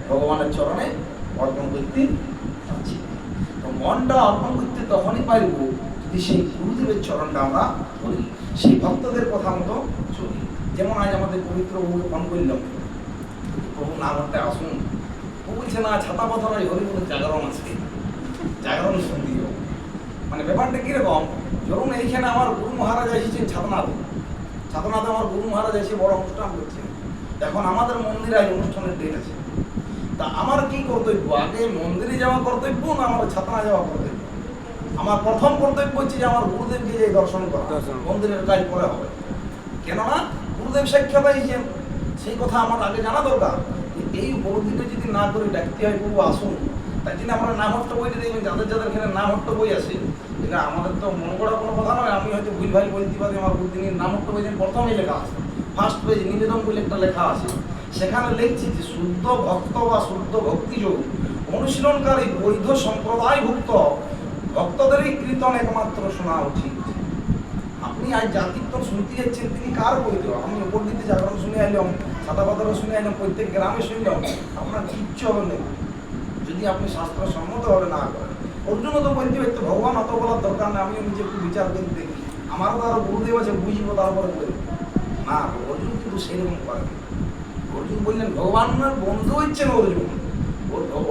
ভগবানের চরণে অর্পণ করতে পারছি। তো মনটা অর্পণ করতে তখনই পারব যদি সেই গুরুদেবের চরণটা আমরা ধরি, সেই ভক্তদের কথা মতো চলি। যেমন আজ আমাদের পবিত্র প্রভুকে ফোন করলাম, প্রভু না করতে আসুন, ও বলছে না ছাতা কথা নয়, হরিবলের জাগরণ আছে, জাগরণ শুনতে যাবো। মানে ব্যাপারটা কিরকম, ধরুন এইখানে আমার গুরু মহারাজ এসেছেন ছাতনাথে, ছাতনাথে আমার গুরু মহারাজ এসে বড় অনুষ্ঠান করছেন। এখন আমাদের মন্দিরে আজ অনুষ্ঠানের ডেট আছে, তা আমার কি কর্তব্য, আগে মন্দিরে যাওয়া কর্তব্য না আমার ছাতনা যাওয়া কর্তব্য? আমার প্রথম কর্তব্য হচ্ছে যে আমার গুরুদেবকে যে দর্শন করা, মন্দিরের কাজ পরে হবে। কেননা গুরুদেব সাক্ষাৎ হয়েছেন, সেই কথা আমার আগে জানা দরকার। এই উপলব্ধিটা যদি না করে ডাকতে হয় প্রভু আসুন, তাই জন্য আমরা নামহট্ট বইটা দেখবেন, যাদের যাদের এখানে নামহট্ট বই আছে, এটা আমাদের তো মনে করা কোনো কথা নয়, আমি হয়তো ভুল ভাই বলতে পারি। আমার বুদ্ধিনীর নামহট্ট বই প্রথমেই লেখা আছে, ফার্স্ট পেজ নিবেদন বলে একটা লেখা আছে, সেখানে লিখছি যে শুদ্ধ ভক্ত বা শুদ্ধ ভক্তিযোগ অনুশীলনকারী বৈধ সম্প্রদায়ভুক্ত ভক্তদেরই কীর্তন একমাত্র শোনা উচিত। আপনি আজ যা কীর্তন শুনতে যাচ্ছেন তিনি কার বৈধ? আমি উপর দিতে জাগরণ শুনে আইলাম, ছাতা পাতারও শুনে আইলাম, প্রত্যেক গ্রামে শুনলাম, আপনার কিচ্ছু হবে না যদি আপনি শাস্ত্র সম্মতভাবে না করেন। অর্জুনও তো বলতে পারতো ভগবান অত বলার দরকার নেই, আমিও নিজে একটু বিচার করে দেখি, আমারও তো আরো গুরুদেব আছে, বুঝবো তারপরে বলি না। অর্জুন কিন্তু সেরকম করে, অর্জুন বললেন ভগবানের বন্ধু হচ্ছেন অর্জুন।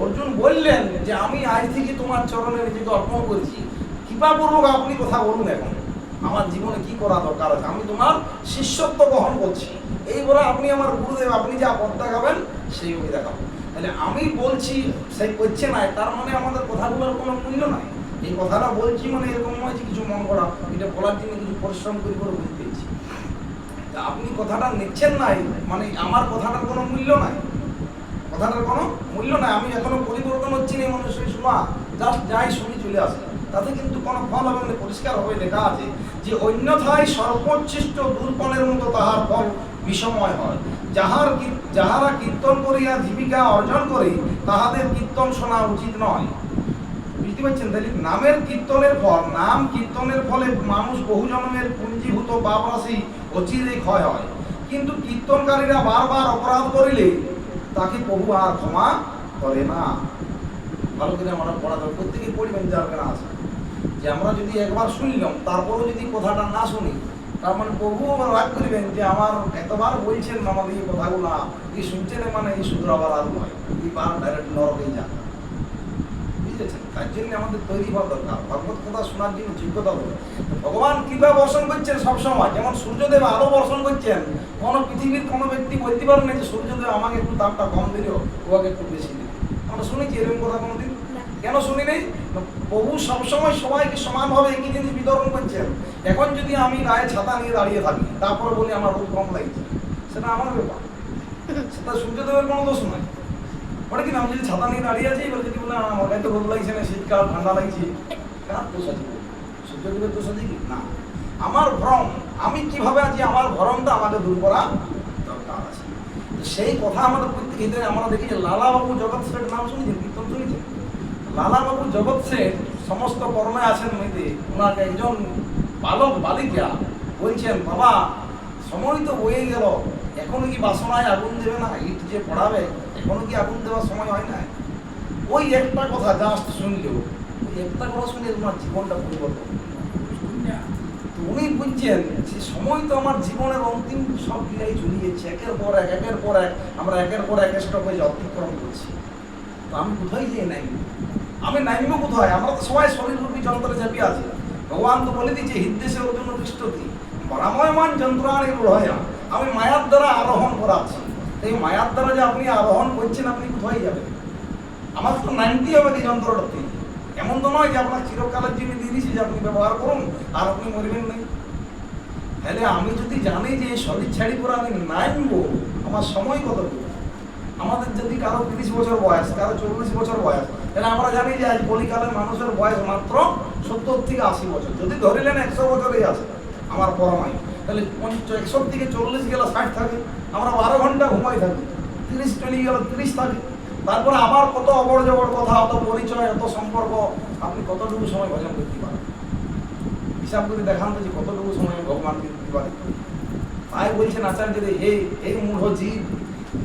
অর্জুন বললেন যে আমি আজ থেকে তোমার চরণে নিজেকে অর্পণ করছি, কৃপাপূর্বক আপনি কথা বলুন, এখন আমার জীবনে কি করা দরকার আছে, আমি তোমার শিষ্যত্ব গ্রহণ করছি, এই বলে আপনি আমার গুরুদেব, আপনি যা পথ দেখাবেন সেই ওকে দেখাবো। তাহলে আমি বলছি সে করছে না, তার মানে আমাদের কথাগুলোর কোনো মূল্য নাই। এই কথাটা বলছি মানে এরকম নয় যে কিছু মন করা, এটা বলার জন্য কিছু পরিশ্রম করে বুঝতে পেরেছি। তা আপনি কথাটা নিচ্ছেন নাই মানে আমার কথাটার কোনো মূল্য নাই, কথাটার কোনো মূল্য নাই। আমি এখনো পরিবর্তন হচ্ছি না মানুষের শোনা, জাস্ট যাই শুনি চলে আসে, তাতে কিন্তু কোনো ফল হবে না। পরিষ্কার হবে লেখা আছে যে অন্যথায় সর্বোচ্ছিষ্ট দুর্পণের মতো তাহার ফল বিষময় হয়। যাহারা কীর্তন করিয়া জীবিকা অর্জন করে তাহাদের কীর্তন শোনা উচিত নয়। বুঝতে পারছেন? তাহলে নামের কীর্তনের ফল, নাম কীর্তনের ফলে মানুষ বহু জন্মের পুঞ্জীভূত পাপ রাশি অচিরে ক্ষয় হয়, কিন্তু কীর্তনকারীরা বারবার অপরাধ করিলে তাকে প্রভু আর ক্ষমা করে না। ভালো করে আমরা পড়া দরকার, প্রত্যেকে পড়বেন যার কেনা আছে যে আমরা যদি একবার শুনলাম তারপরেও যদি কথাটা না শুনি, তার মানে প্রভু আবার রাগ করবেন যে আমার এতবার বলছেন আমাদের এই কথাগুলা, এই শুনছেন মানে এই শুধরাবার আর নয়, এই বার ডাইরেক্ট নরকেই যান। বুঝেছেন? তার জন্য আমাদের তৈরি হওয়া দরকার, ভগবত কথা শোনার জন্য যোগ্যতা হবে। ভগবান কৃপা বর্ষণ করছেন সবসময়, যেমন সূর্যদেব আলো বর্ষণ করছেন। কোনো পৃথিবীর কোনো ব্যক্তি বলতে পারেন না যে সূর্যদেব আমাকে একটু দামটা কম দিল, ওকে একটু বেশি দিল। আমরা শুনেছি এরকম কথা কোনোদিন? কেন শুনি নেই? প্রভু সবসময় সবাইকে সমানভাবে একই জিনিস বিতরণ করছেন। এখন যদি আমি গায়ে ছাতা নিয়ে দাঁড়িয়ে থাকি তারপরে বলি আমার রোদ কম লাগছে, সেটা আমার ব্যাপার, সেটা সূর্যদেবের কোনো দোষ নয়। ওটা কি আমি যদি ছাতা নিয়ে দাঁড়িয়ে আছি, এবার যদি বলে আমার গায়ে তো রোদ লাগছে না, শীতকাল ঠান্ডা লাগছে, কার দোষ আছে? সূর্যদেবের দোষ আছে কি? না। আমার ভ্রম, আমি কিভাবে আছি, আমার ভ্রমটা আমাকে দূর করা দরকার আছে। সেই কথা আমাদের প্রত্যেকে, আমরা দেখি যে লালাবাবু জগৎ শেঠ নাম শুনেছেন, কীর্তন শুনেছেন? লালাবাবু জগৎ শেঠ সমস্ত কর্মে আছেন মেয়েতে, ওনাকে একজন বালক বালিকা বলছেন, বাবা সময় তো হয়ে গেল, এখনো কি বাসনায় আগুন দেবে না? ইট যে পড়াবে এখনো কি আগুন দেওয়ার সময় হয় না? ওই একটা কথা জাস্ট শুনলেও, ওই একটা কথা শুনে তোমার জীবনটা পরিবর্তন। তো উনি বুঝছেন যে সময় তো আমার জীবনের অন্তিম সব ক্রিয়ায় ঝুলিয়েছে, একের পর এক একের পর এক আমরা একের পর এক স্টপেজ অতিক্রম করছি। তো আমি কোথায় যাই নাই, আমি নাইমো কোথায়? আমরা তো সবাই শরীররূপী যন্ত্রে চাপিয়ে আছি। ভগবান তো বলে দিচ্ছে হিদ্দেশের অর্জুন দৃষ্টতি বারাময়মান যন্ত্রাণী রূঢ়য়া, আমি মায়ার দ্বারা আরোহণ করাচ্ছি। এই মায়ার দ্বারা যে আপনি আরোহণ করছেন, আপনি কোথায় যাবেন? আমার তো নামতেই হবে এই যন্ত্রটাতে। এমন তো নয় যে আপনার চিরকালের জন্য দিয়ে দিয়েছি যে আপনি ব্যবহার করুন আর আপনি মরবেন নাই। তাহলে আমি যদি জানি যে এই শরীর ছাড়ি করে আমি নামবো, আমার সময় কত? আমাদের যদি কারো 30 বছর বয়স, কারো 40 বছর বয়স, তাহলে আমরা জানি যে আজ কলিকালের মানুষের বয়স মাত্র 70 থেকে 80 বছর। যদি ধরিলেন 100 বছরই আছে আমার পরমায়ু, তাহলে 100 থেকে 40 গেলে 60 থাকে। আমরা 12 ঘন্টা ঘুমাই থাকি, 30 চলে গেলে 30 থাকে। তারপরে আবার কত অবড় জবড় কথা, অত পরিচয়, অত সম্পর্ক, আপনি কতটুকু সময় ভজন করতে পারেন? হিসাব করে দেখান তো যে কতটুকু সময় ভগবানকে দিতে পারে। তাই বলছেন আচার্য যে হে মূঢ় জীব,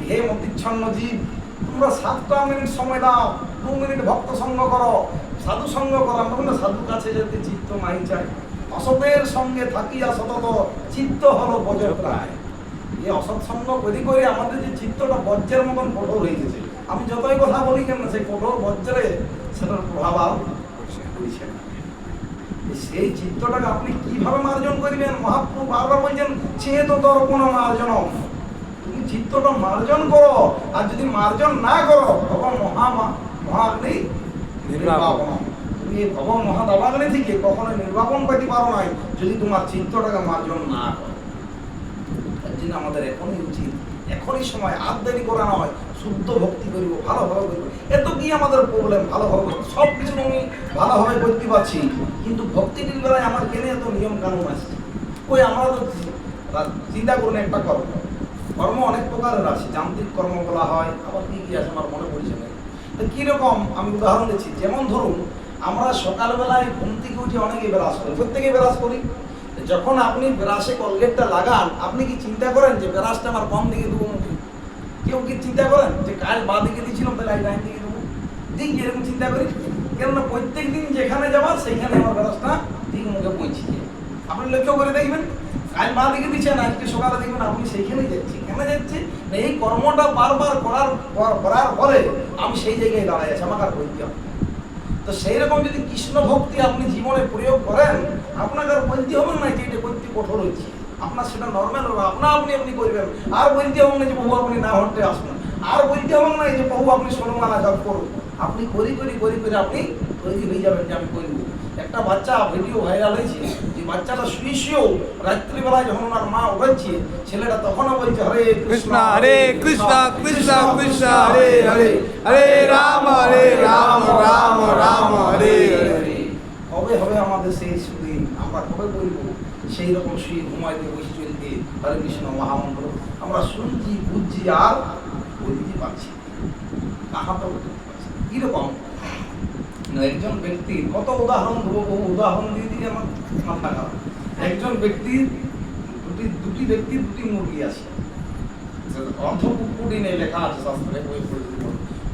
হে মতিচ্ছন্ন জীব, তোমরা 7টা মিনিট সময় দাও, 2 মিনিট ভক্ত সঙ্গ করো, সাধু সঙ্গ করো। আমরা বলি সাধু কাছে যেতে চিত্ত নাই চাই, অসতের সঙ্গে থাকিয়া সতত চিত্ত হলো বজ্রপ্রায়। এই অসৎ সঙ্গ করে করে আমাদের যে চিত্তটা বজ্রের মতন কঠোর হয়ে গেছে। আমি যতই কথা বলি কেন, সেই কঠোর বজ্রে সেটার প্রভাব আর পড়ছে না। সেই চিত্তটাকে আপনি কিভাবে মার্জন করবেন? মহাপ্রভু বারবার বলছেন চেত দর্পণ মার্জন। তুমি চিত্তটা মার্জন করো, আর যদি মার্জন না করো তখন মহাগ্নি নির্বাপন। তুমি এই ভব মহাদাবাগ্নি থেকে কখনো নির্বাপন করতে পারো নাই যদি তোমার চিত্তটাকে মার্জন না করো। তার জন্য আমাদের এখনই উচিত, এখনই সময়, আর দেরি করা নয়, শুদ্ধ ভক্তি করব, ভালোভাবে করবো। এত কি আমাদের প্রবলেম? ভালোভাবে সব কিছু আমি ভালোভাবে করতে পারছি, কিন্তু ভক্তিটির বেলায় আমার কেন এত নিয়ম কানুন আছে? ওই আমরা তো চিন্তা করুন, একটা কর্ম অনেক প্রকারের আছে, যান্ত্রিক কর্ম বলা হয়, আবার কি কি আছে আমার মনে পড়ছে না। তো কীরকম আমি উদাহরণ দিচ্ছি, যেমন ধরুন আমরা সকালবেলায় ঘুম থেকে উঠে অনেকেই ব্রাশ করি, প্রত্যেকেই ব্রাশ করি। যখন আপনি ব্রাশে কলগেটটা লাগান, আপনি কি চিন্তা করেন যে ব্রাশটা আমার কম দিকে দেবো মুখে? কেউ কি চিন্তা করেন যে কাল বা দিকে দিয়েছিলাম তাহলে ডাইন দিকে দেবো? ঠিক এরকম চিন্তা করি, কেননা প্রত্যেক দিন যেখানে যাওয়া সেইখানে আমার ব্রাশটা ঠিক মুখে পৌঁছিয়ে। আপনি লক্ষ্য করে দেখবেন কাল মা লিখে দিচ্ছেন, আজকে সকালে দেখবেন আপনি সেইখানেই যাচ্ছি। কেন যাচ্ছি? না এই কর্মটা বারবার করার পরে আমি সেই জায়গায় দাঁড়াই আছি, আমাকে আর বলতে হবে। তো সেই রকম যদি কৃষ্ণ ভক্তি আপনি জীবনে প্রয়োগ করেন, আপনাকে আর বলতে হবে না যে এটা করতে কঠোর হচ্ছে, আপনার সেটা নর্মাল হবে, আপনি করবেন। আর বলতে হবে না যে বহু আপনি না হটে আসবেন, আর বলতে হবে না যে বহু আপনি সনমানা জপ করুন। আপনি করি আপনি তৈরি হয়ে যাবেন যে আমি করবো। একটা বাচ্চা ভিডিও ভাইরাল হয়েছে, যে বাচ্চাটা শুয়েও রাত্রিবেলায় যখন ওনার মা উঠাচ্ছে, ছেলেটা তখনও বলছে হরে কৃষ্ণ হরে কৃষ্ণ কৃষ্ণ কৃষ্ণ হরে হরে হরে রাম রাম রাম হরে হরে। কবে হবে আমাদের সেই সুদিন? আমরা কবে বলবো সেই রকম শুয়ে ঘুমাইতে বসে চলতে হরে কৃষ্ণ মহামন্ত্র আমরা শুনছি, বুঝছি, আর বলতে পারছি কাহাটা বলতে পারছি। কিরকম একজন ব্যক্তির কত উদাহরণ দেবো, বহু উদাহরণ দিয়ে আমার মাথা খারাপ। একজন ব্যক্তির দুটি ব্যক্তির দুটি মুরগি আছে, অর্ধ কুকুটি নেই, লেখা আছে শাস্ত্রে, বই পড়ে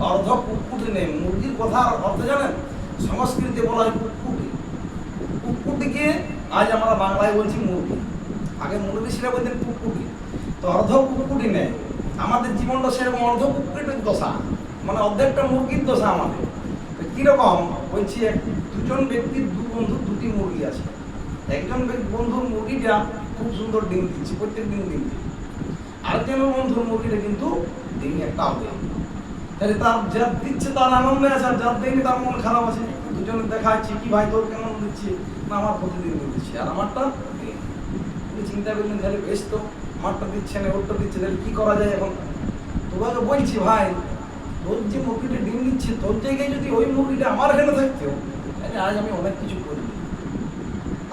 অর্ধ কুকুটি নেই। মুরগির কথা অর্থ জানেন? সংস্কৃতে বলা হয় কুকুটি। কুকুটিকে আজ আমরা বাংলায় বলছি মুরগি, আগে মুরগি ছিল বলতেন কুকুটি। তো অর্ধ কুকুটি নেই। আমাদের জীবনটা সেরকম অর্ধ কুকুটির দশা, মানে অর্ধেকটা মুরগির দশা আমাদের। কিরকম বলছি, দুজন ব্যক্তির দু বন্ধুর দুটি মুরগি আছে। একজন বন্ধুর মুরগিটা খুব সুন্দর ডিম দিচ্ছে, প্রত্যেক দিন ডিম দিচ্ছে। আরেকজন বন্ধুর মুরগিটা কিন্তু ডিম একটা হবে। তাহলে তার যা দিচ্ছে তার আনন্দে আছে, আর যার দেয়নি তার মন খারাপ আছে। দুজনে দেখা যাচ্ছে, কি ভাই তোর কেমন দিচ্ছে? না আমার প্রতিদিন দিচ্ছে, আর আমারটা তুমি চিন্তা করলেন, তাহলে বেশ তো আমারটা দিচ্ছে না, ওরটা দিচ্ছে, তাহলে কি করা যায় এখন? তোমাকে বলছি ভাই, তোর যে মুরগিটা ডিম দিচ্ছে, তোর জায়গায় যদি ওই মুরগিটা আমার এখানে থাকতো, তাহলে আজ আমি অনেক কিছু করি,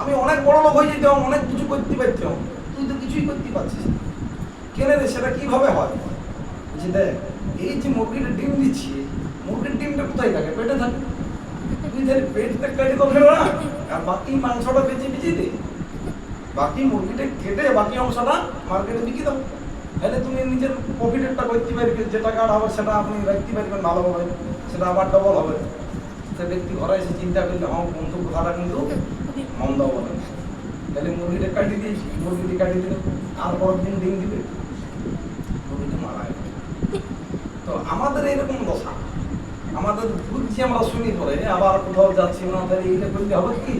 আমি অনেক বড় লোক হয়ে যেতাম, অনেক কিছু করতে পারতাম। তুই তো কিছুই করতে পারছিস না। কেন রে? সেটা কিভাবে হয়? বলছি দেখ, এই যে মুরগিটা ডিম দিচ্ছে, মুরগির ডিমটা কোথায় থাকে? পেটে থাকে। তুই তাহলে পেটটা কেটে তো ফেলো না, আর বাকি মাংসটা বেঁচে দে, বাকি মুরগিটা কেটে বাকি অংশটা মার্কেটে বিক্রি দাও। তাহলে তুমি নিজের প্রফিটেরটা করতে পারবে, যে টাকাটা হবে সেটা আপনি রাখতে পারবেন ভালোভাবে, সেটা আবার ডবল হবে। সে ব্যক্তি ঘরে এসে চিন্তা করলে, আমার বন্ধু কথাটা কিন্তু মন্দ বলে। তাহলে মুরগিটা কাটিয়ে দিয়েছি, মুরগিটি কাটিয়ে দিল, আর পরের দিন ডিম দিবে, মুরগিটা মারা গেল। তো আমাদের এইরকম দশা, আমাদের বুঝছি আমরা শুনি পরে, আবার কোথাও যাচ্ছি না, তাহলে এইটা করলে হবে কি?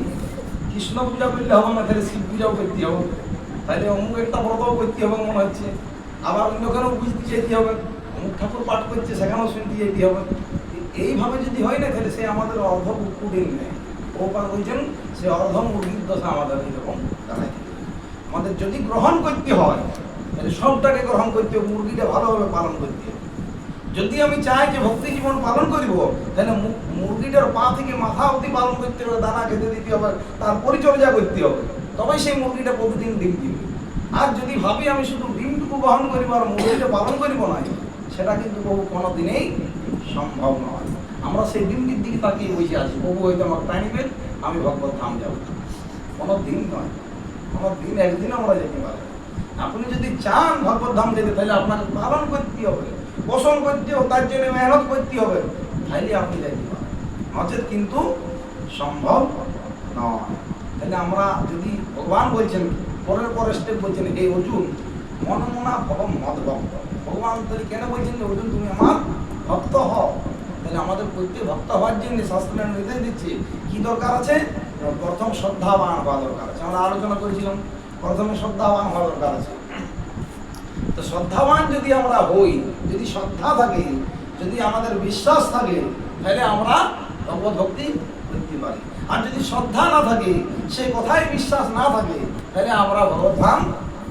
কৃষ্ণ পূজা করলে হবে না, তাহলে শিব পূজাও করতে হবে, তাহলে অমুক একটা ব্রতও করতে হবে মনে হচ্ছে, আবার অন্যখানেও বুঝতে যেতে হবে, অমুক ঠাকুর পাঠ করছে সেখানেও শুনতে যেতে হবে। এইভাবে যদি হয় না, তাহলে সে আমাদের অর্ধ কুকুরিন নেই। ওপার বলছেন সে অর্ধ মুরগির দশা আমাদের এইরকম দাঁড়াই। আমাদের যদি গ্রহণ করতে হয়, তাহলে সবটাকে গ্রহণ করতে হবে, মুরগিটা ভালোভাবে পালন করতে হবে। যদি আমি চাই যে ভক্তি জীবন পালন করব, তাহলে মুরগিটার পা থেকে মাথা অবধি পালন করতে হবে, দানা খেতে দিতে হবে, তার পরিচর্যা করতে হবে, তবেই সেই মুরগিটা প্রতিদিন ডিম দিবে। আর যদি ভাবি আমি শুধু ডিমটুকু গ্রহণ করিব আর মুরগিটা পালন করিব না, সেটা কিন্তু বহু কোনো দিনেই সম্ভব নয়। আমরা সেই ডিমটির দিকে তাকিয়ে বসে আছি, বহু হয়তো আমার টাইমে আমি ভগবত ধাম যাব, কোনো দিন নয়, কোনো দিন একদিন আমরা যেতে পারি। আপনি যদি চান ভগবত ধাম যেতে, তাহলে আপনাকে পালন করতে হবে, পোষণ করতে হবে, তার জন্য মেহনত করতে হবে, তাইলে আপনি যাইতে পারেন, নচেত কিন্তু সম্ভব নয়। তাহলে আমরা যদি ভগবান বলছেন, পরের স্টেপ বলছেন, এই অর্জুন মনমনা ভগম মদ ভক্ত। ভগবান তাহলে কেন বলছেন যে অর্জুন তুমি আমার ভক্ত হও? তাহলে আমাদের প্রত্যেক ভক্ত হওয়ার জন্য শাস্ত্রের নির্দেশ দিচ্ছে কি দরকার আছে? প্রথম শ্রদ্ধাবান হওয়া দরকার আছে। আমরা আলোচনা করেছিলাম, প্রথমে শ্রদ্ধাবান হওয়া দরকার আছে। তো শ্রদ্ধাবান যদি আমরা হই, যদি শ্রদ্ধা থাকে, যদি আমাদের বিশ্বাস থাকে, তাহলে আমরা ভগবত ভক্তি করতে পারি। আর যদি শ্রদ্ধা না থাকে, সেই কথায় বিশ্বাস না থাকে, তাহলে আমরা ভগবত ধাম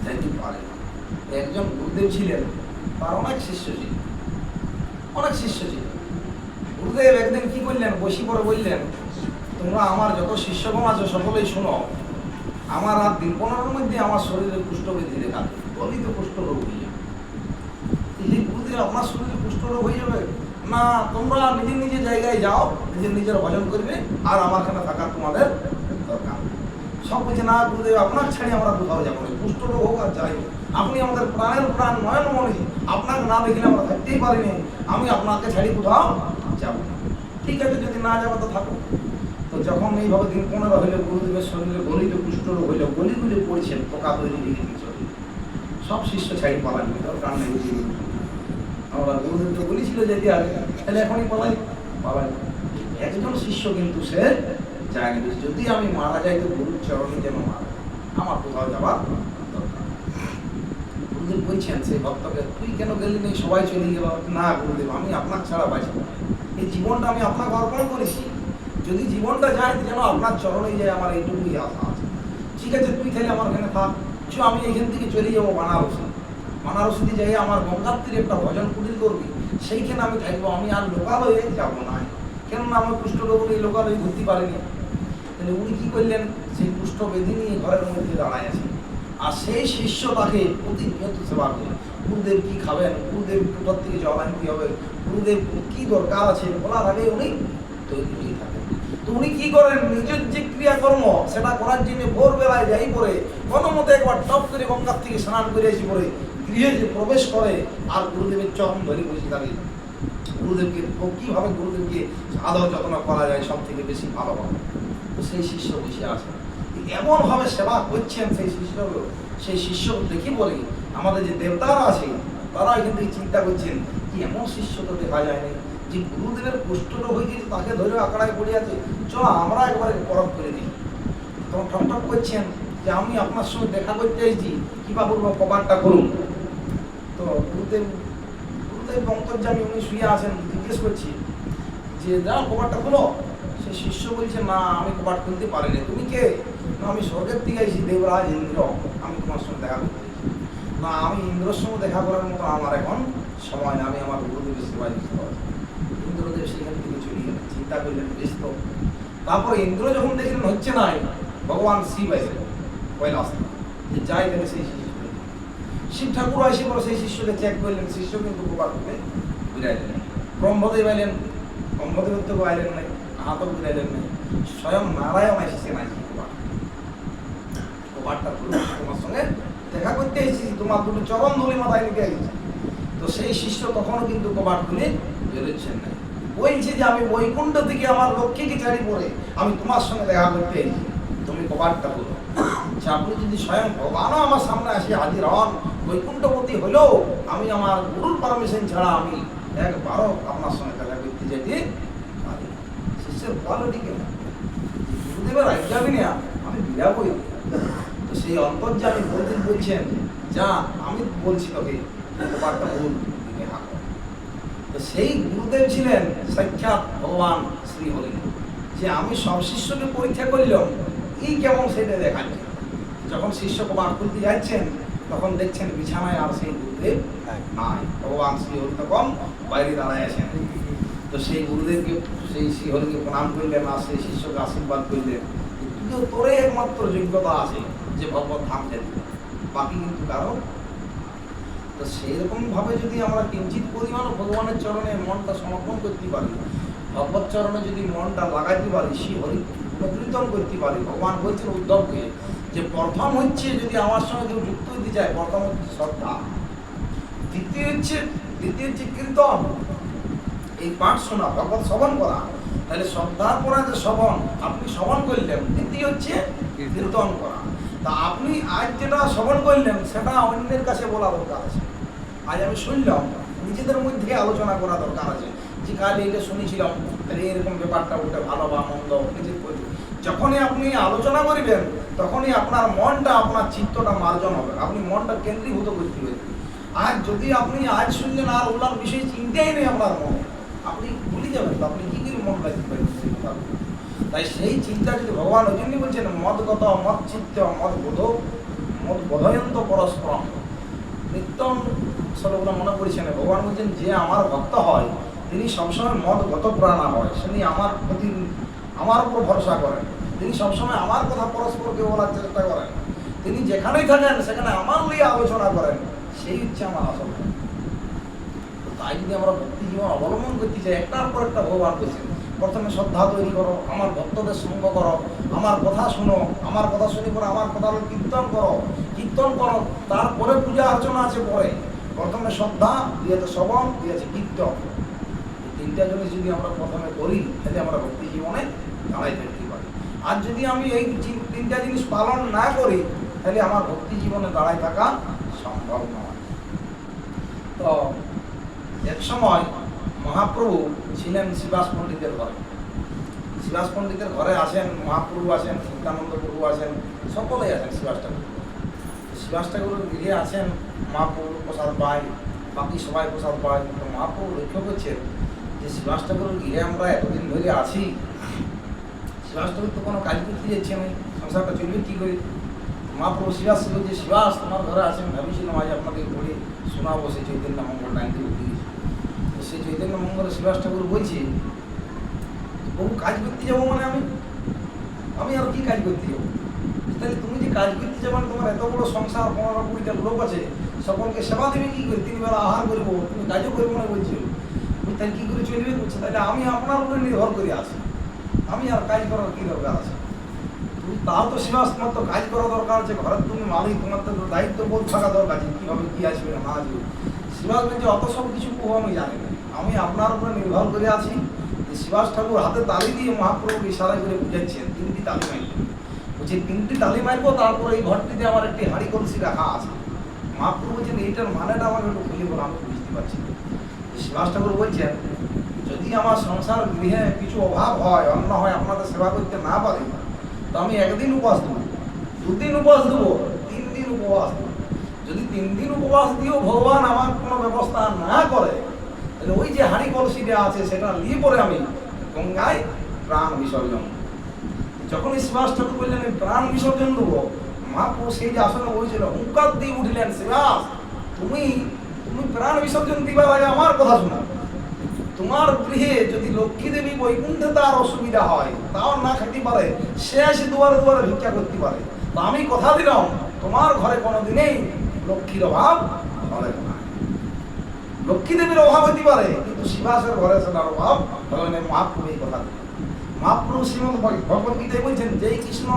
যেতে পারি না। একজন গুরুদেব ছিলেন, তার অনেক শিষ্য ছিল, অনেক শিষ্য ছিল। গুরুদেব একদিন কি করলেন, বসি পরে বললেন, তোমরা আমার যত শিষ্যগণ আছো সকলেই শোনো, আমার আর দিন 15-র মধ্যে আমার শরীরে কুষ্ঠব্যাধি দেখা দেবে, তবেই তো কুষ্ঠরোগ হয়ে যাবে। এই গুরুদেব আপনার শরীরে কুষ্ঠরোগ হয়ে যাবে না, তোমরা নিজের নিজের জায়গায় যাও, নিজের ভজন করবে, আর আমার এখানে থাকার তোমাদের দরকার। সব বলছে না গুরুদেব, আপনার ছাড়ি আমরা কোথাও যাবো না, কুষ্ঠরোগ হোক আর যাই হোক, আপনি আমাদের প্রাণের প্রাণ, নয়ন মনে, আপনাকে না দেখলে আমরা থাকতেই পারিনি, আমি আপনাকে ছাড়ি কোথাও যাবো না। ঠিক আছে, যদি না যাবো তো থাকো। তো তো যখন এইভাবে দিন 15 হইলে গুরুদেবের শরীরে গলিত কুষ্ঠরোগ হইল, গলিগুলি পড়ছেন, পোকা তৈরি হয়ে গেছে, সব শিষ্য ছাড়ি পালান, দরকার নেই। আমরা গুরুদেব তো বলেছিল যেতে আগে, তাহলে এখনই পালাই। একজন শিষ্য কিন্তু সে যায়নি, যদি আমি মারা যাই তো গুরুর চরণে যেন মারা, আমার কোথাও যাবার দরকার। গুরুদেব বলছেন সেই ভক্তকে, তুই কেন গেলি নেই, সবাই চলে গেল। না গুরুদেব, আমি আপনার ছাড়া বাঁচব না, এই জীবনটা আমি আপনাকে অর্পণ করেছি, যদি জীবনটা যায় যেন আপনার চরণে যায়, আমার এইটুকুই আশা আছে। ঠিক আছে, তুই তাহলে আমার এখানে থাক, আমি এখান থেকে চলে যাবো বানারসিতে যাই, আমার গঙ্গার তীরে একটা ভজন কুটির করবি, সেইখানে আমি থাকবো, আমি আর লোকালয়ে যাবো না, কেননা আমার কুষ্ঠরোগ এই লোকালয়ে ঘুরতে পারিনি। তাহলে উনি কি করলেন, সেই কুষ্ঠ বেঁধে নিয়ে ঘরের মধ্যে দাঁড়ায় আছে, আর সেই শিষ্য তাকে প্রতিনিয়ত সেবা করে। গুরুদেব কি খাবেন, গুরুদেব কোথার থেকে জল আনতে হবে, গুরুদেব কি দরকার আছে বলার আগে উনি তৈরি হয়ে থাকেন। তো উনি কি করেন, নিজের যে ক্রিয়াকর্ম সেটা করার জন্য ভোরবেলায় যাই পরে কোনো মতে একবার টপ করে গঙ্গার থেকে স্নান করে এসে পরে গৃহে যে প্রবেশ করে, আর গুরুদেবের চরণ ধরে বসে থাকে। গুরুদেবকে কিভাবে গুরুদেবকে আদর যত্ন করা যায় সব থেকে বেশি ভালোভাবে, তো সেই শিষ্য বসে আছে, এমনভাবে সেবা করছেন সেই শিষ্য দেখি বলে আমাদের যে দেবতারা আছে তারা কিন্তু চিন্তা করছেন কি এমন শিষ্য তো দেখা যায়নি, যে গুরুদেবের কুষ্ঠরোগ হয়ে গেছে তাকে ধরে আঁকড়ায় পড়ে আছে, চলো আমরা একবারে পরব করে দিই। তখন ঠকঠক করছেন যে আমি আপনার সঙ্গে দেখা করতে এসেছি, কিবা বলবো, কপাটটা করুন। তো গুরুদেব অন্তর্যামী, উনি শুয়ে আছেন, জিজ্ঞেস করছি যে যাও কপাটটা খুলো। সে শিষ্য বলছে, না আমি কপাট খুলতে পারিনি। তুমি কে? না আমি স্বর্গের দিকে আইছি, দেবরাজ ইন্দ্র, আমি তোমার সঙ্গে দেখা করতে এসেছি। না আমি ইন্দ্রের সঙ্গে দেখা করার মতো আমার এখন সময় না, আমি আমার গুরুদেবের সেবায় দিতে পারছি। ইন্দ্রদেব সেখান থেকে চলে গেলেন, চিন্তা করলেন ব্যস্ত। তারপর ইন্দ্র যখন দেখলেন হচ্ছে না, ভগবান শিব আসলেন কৈলাস, যে যাই গেলে সেই শিষ্য, শিব ঠাকুর আসে পরে সেই শিষ্যকে চেক করলেন, শিষ্য কিন্তু কপাট খুলে বিরাই দিলেন। ব্রহ্মদেব আইলেন, ব্রহ্মদেবের তো আইলেন নাই, হাতও বিরাইলেন নাই, স্বয়ং নারায়ণ এসেছেন, আইসি কপাটটা খুলে তোমার সঙ্গে দেখা করতে এসেছি, তোমার দুটো চরণ ধুলি মাথায় নিতে এসেছি। তো সেই শিষ্য তখনও কিন্তু কপাট খুলে বেরোচ্ছেন না, বলছে যে আমি বৈকুণ্ঠ থেকে আমার লক্ষ্মীকে ছাড়ি পড়ে আমি তোমার সঙ্গে দেখা করতে এসেছি, তুমি কপাটটা বলো। আপনি যদি স্বয়ং ভগবানও আমার সামনে আসে হাজির হন, বৈকুণ্ঠপতি হলেও আমি আমার গুরুর পারমিশন ছাড়া আমি একবারও আপনার সঙ্গে দেখা করতে যেতে পারি। শিষ্যের কোয়ালিটি কেন, গুরুদেবের আজ্ঞাবি না, আমি বিরাবই। তো সেই অন্তর্যামী বলছেন, যা আমি বলছি তোকে কপাটটা বল। তো সেই গুরুদেব ছিলেন সাক্ষাৎ ভগবান শ্রীহরি, যে আমি সব শিষ্যকে পরীক্ষা করলাম, এই কেমন সেটা দেখাচ্ছে। যখন শিষ্য কপাট খুলতে যাচ্ছেন তখন দেখছেন বিছানায় আর সেই গুরুদেব নাই, ভগবান শ্রীহরি তখন বাইরে দাঁড়ায় আছেন। তো সেই গুরুদেবকে, সেই শ্রীহরিকে প্রণাম করলেন, আর সেই শিষ্যকে আশীর্বাদ করলেন, কিন্তু তোরে একমাত্র যোগ্যতা আছে যে ভগবত ধাম যেতে, বাকি কিন্তু কারো। তো সেইরকম ভাবে যদি আমরা কিঞ্চিত পরিমাণ ভগবানের চরণে মনটা সমর্পণ করতে পারি, ভগবত চরণে যদি মনটা লাগাইতে পারি, শ্রীহরি কীর্তন করতে পারি, ভগবান বলছেন উদ্ধবকে যে প্রথম হচ্ছে যদি আমার সঙ্গে কেউ যুক্ত হতে চায়, প্রথম হচ্ছে শ্রদ্ধা, দ্বিতীয় হচ্ছে কীর্তন, এই পাঠ শোনা, ভগবত শ্রবণ করা। তাহলে শ্রদ্ধার পরে যে শ্রবণ, আপনি শ্রবণ করলেন, দ্বিতীয় হচ্ছে কীর্তন করা। তা আপনি আজ যেটা শ্রবণ করলেন সেটা অন্যের কাছে বলা দরকার আছে। আজ আমি শুনলাম, নিজেদের মধ্যে আলোচনা করা দরকার আছে, যে কাল এইটা শুনেছিলাম, তাহলে এরকম ব্যাপারটা ওটা ভালো বা মন্দ নিজের করে। যখনই আপনি আলোচনা করিবেন তখনই আপনার মনটা, আপনার চিত্তটা মার্জন হবে, আপনি মনটা কেন্দ্রীভূত করতে হবে। আর যদি আপনি আজ শুনলেন আর ওনার বিষয়ে চিন্তাই নেই আপনার মনে, আপনি ভুলে যাবেন, তো আপনি কি করে মন রাখতে পারেন সেই কথা। তাই সেই চিন্তা যদি ভগবান ওই জন্যই বলছেন মদগত মদ চিত্ত মদ বোধয়ন্ত পরস্পরম নিত্যম সর্বগুলো মনে করেছেন। ভগবান বলছেন যে আমার ভক্ত হয় তিনি সবসময় মদগত প্রাণা হয়, তিনি আমার প্রতি, আমার উপর ভরসা করেন, তিনি সবসময় আমার কথা পরস্পরকে বলার চেষ্টা করেন, তিনি যেখানেই থাকেন সেখানে আমার নিয়ে আলোচনা করেন, সেই হচ্ছে আমার আসল। তাই যদি আমরা ভক্তি জীবন অবলম্বন করতে চাই, একটার পর একটা ভগবান বলছেন প্রথমে শ্রদ্ধা তৈরি করো, আমার ভক্তদের সঙ্গ করো, আমার কথা শুনো, আমার কথা শুনে পরে আমার কথা কীর্তন করো, তারপরে পূজা অর্চনা আছে পরে। প্রথমে শ্রদ্ধা, দিয়েছে শ্রবণ, দিয়েছে কীর্তন, এই তিনটা জিনিস যদি আমরা প্রথমে করি তাহলে আমরা ভক্তি জীবনে দাঁড়াই থাকতে পারি। আর যদি আমি এই তিনটা জিনিস পালন না করি তাহলে আমার ভক্তি জীবনে দাঁড়ায় থাকা সম্ভব নয়। তো এক সময় মহাপ্রভু ছিলেন শিবাস পণ্ডিতের ঘরে। শিবাস পণ্ডিতের ঘরে আসেন মহাপ্রভু, আসেন সীতানন্দ প্রভু, আসেন সকলেই আসেন শিবাস ঠাকুর। শিবাস ঠাকুরের গৃহে আছেন, মহাপ্রভু প্রসাদ পায়, বাকি সবাই প্রসাদ পায়। তো মহাপ্রভু লক্ষ্য করছেন যে শিবাস ঠাকুরের গৃহে আমরা এতদিন ধরে আছি, শিবাস ঠাকুর তো কোনো কাজ করতে যাচ্ছে না, সংসারটা চলবে কী করে। মহাপ্রভু শিবাস ছিল যে শিবাস তোমার ঘরে আছেন, ভেবেছিলাম আজ আপনাদের পড়ে শোনাবো সেই চৈতন্য মঙ্গল টাইমটি উঠে গেছে। তো সেই চৈতন্য মঙ্গলে শিবাস ঠাকুর বলছে, বহু কাজ করতে যাবো মানে আমি আর কি কাজ করতে যাবো? তাহলে তুমি যে কাজ করতে যাবেন, তোমার এত বড় সংসার, 15-20টা লোক আছে, সকলকে সেবা দেবে কি করে? 3 বেলা আহার করবো, তুমি কাজও করবো না বলছো, তাহলে কি করে চলবে বলছে? তাহলে আমি আপনার উপরে নির্ভর করে আছি, আমি আর কাজ করার কি দরকার আছে? তুমি তাও তো শিবাস, তোমার তো কাজ করা দরকার আছে, ঘরের তুমি মালিক, তোমার তো দায়িত্ববোধ থাকা দরকার আছে, কীভাবে কী আসবে না আসবে। শিবাস বলছে অত সব কিছু আমি জানি না, আমি আপনার উপরে নির্ভর করে আছি। শিবাস ঠাকুর হাতে তালি দিয়ে মহাপ্রভুকে ইশারা করে বুঝাচ্ছেন 3টি তালি মারব। বলছে 3টি তালি মারবো, তারপরে এই ঘরটিতে আমার একটি হাঁড়ি কলসি রাখা আছে। মহাপ্রভু বলছেন এইটার মানেটা আমাকে একটু খুলে বলো, আমি বুঝতে পারছি না। শিবাস ঠাকুর বলছেন যদি আমার সংসার গৃহে কিছু অভাব হয়, অন্ন হয়, আপনাদের সেবা করতে না পারি, তো আমি 1 দিন উপবাস দেবো, 2 দিন উপবাস দেবো, 3 দিন উপবাস দেবো। যদি 3 দিন উপবাস দিয়েও ভগবান আমার কোনো ব্যবস্থা না করে, তাহলে ওই যে হাঁড়ি কলসিটা আছে সেটা নিয়ে পরে আমি গঙ্গায় প্রাণ বিসর্জন। যখন শিবাস ঠাকুর বললেন আমি প্রাণ বিসর্জন দেবো, মহাপ্রভু সেই যে আসনে বলছিল হুঙ্কার দিয়ে উঠলেন, শিবাস তুমি প্রাণ বিসর্জন দিবার আগে আমার কথা শোনা। তোমার গৃহে যদি লক্ষ্মী দেবী বৈকুণ্ঠে তার অসুবিধা হয়, তাও না খেতে পারে, সে এসে দুয়ারে দুয়ারে ভিক্ষা করতে পারে, তো আমি কথা দিলাম তোমার ঘরে কোনোদিনেই লক্ষ্মীর অভাব হবে না। লক্ষ্মী দেবীর অভাব হতে পারে, কিন্তু শিবাসের ঘরে সেটার অভাব হবে না। মহাপ্রভু এই কথা দিলেন। মহাপ্রভু শ্রীমদ ভগবদ্গীতায় বলছেন যেই কৃষ্ণ,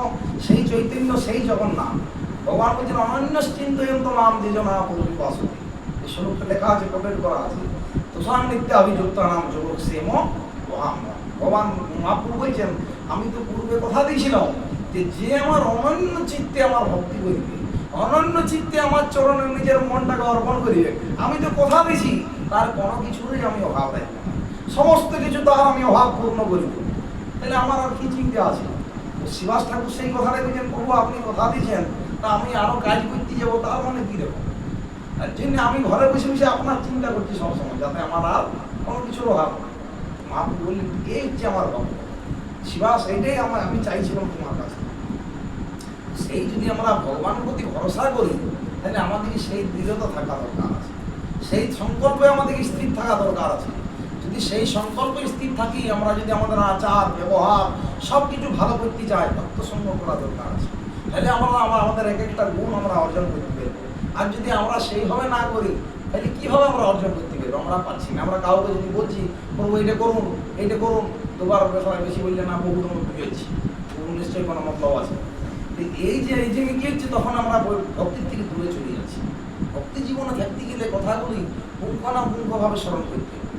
সেই চৈতন্য, সেই জগন্নাথ। ভগবান বলছেন অনন্য চিন্তয়ন্ত নাম যেজনা পুরী বাসুদেব। এই শ্লোকটা লেখা আছে, কমেন্ট করা আছে। তুষার নিত্য অভিযুক্ত নাম যোগক সেম ভগবান মহাপ্রভু বলছেন আমি তো পূর্বে কথা দিয়েছিলাম যে যে আমার অনন্য চিত্তে আমার ভক্তি করিবে, অনন্য চিত্তে আমার চরণে নিজের মনটাকে অর্পণ করিবে, আমি তো কথা দিছি তার কোনো কিছুরই আমি অভাব রাখব না, সমস্ত কিছু তার আমি অভাব পূর্ণ করিব। তাহলে আমার আর কি চিন্তা আছে? শিবাস ঠাকুর সেই কথাটাই বলছেন, প্রভু আপনি কথা দিয়েছেন, তা আমি আরো কাজ করতে যাবো, তার মানে কি দেবো? তার জন্য আমি ঘরে বসে বসে আপনার চিন্তা করছি সবসময়, যাতে আমার আর কোনো কিছুর অভাব না। মহাপ্রভু বললেন এই হচ্ছে আমার ভক্ত শিবাস, এইটাই আমি চাইছিলাম তোমার কাছে। সেই যদি আমরা ভগবানের প্রতি ভরসা করি, তাহলে আমাদেরকে সেই দৃঢ়তা থাকা দরকার আছে, সেই সংকল্পে আমাদেরকে স্থির থাকা দরকার আছে। যদি সেই সংকল্পে স্থির থাকি, আমরা যদি আমাদের আচার ব্যবহার সব কিছু ভালো করতে চাই, ভক্ত সঙ্গ করা দরকার আছে, তাহলে আমাদের এক একটা গুণ আমরা অর্জন করতে পারবো। আর যদি আমরা সেইভাবে না করি, তাহলে কীভাবে আমরা অর্জন করতে পারবো? আমরা পাচ্ছি না। আমরা কাউকে যদি বলছি প্রভু এইটা করুন, এইটা করুন, দুবার সবাই বেশি বললে না বহু তোমার বুঝেছি, নিশ্চয়ই কোনো মতলব আছে। এই যে কি হচ্ছে, তখন আমরা ভক্তির থেকে দূরে চলে যাচ্ছি। ভক্তি জীবনে থাকতে গেলে কথাগুলি পুঙ্খানুপুঙ্খভাবে স্মরণ করতে হবে,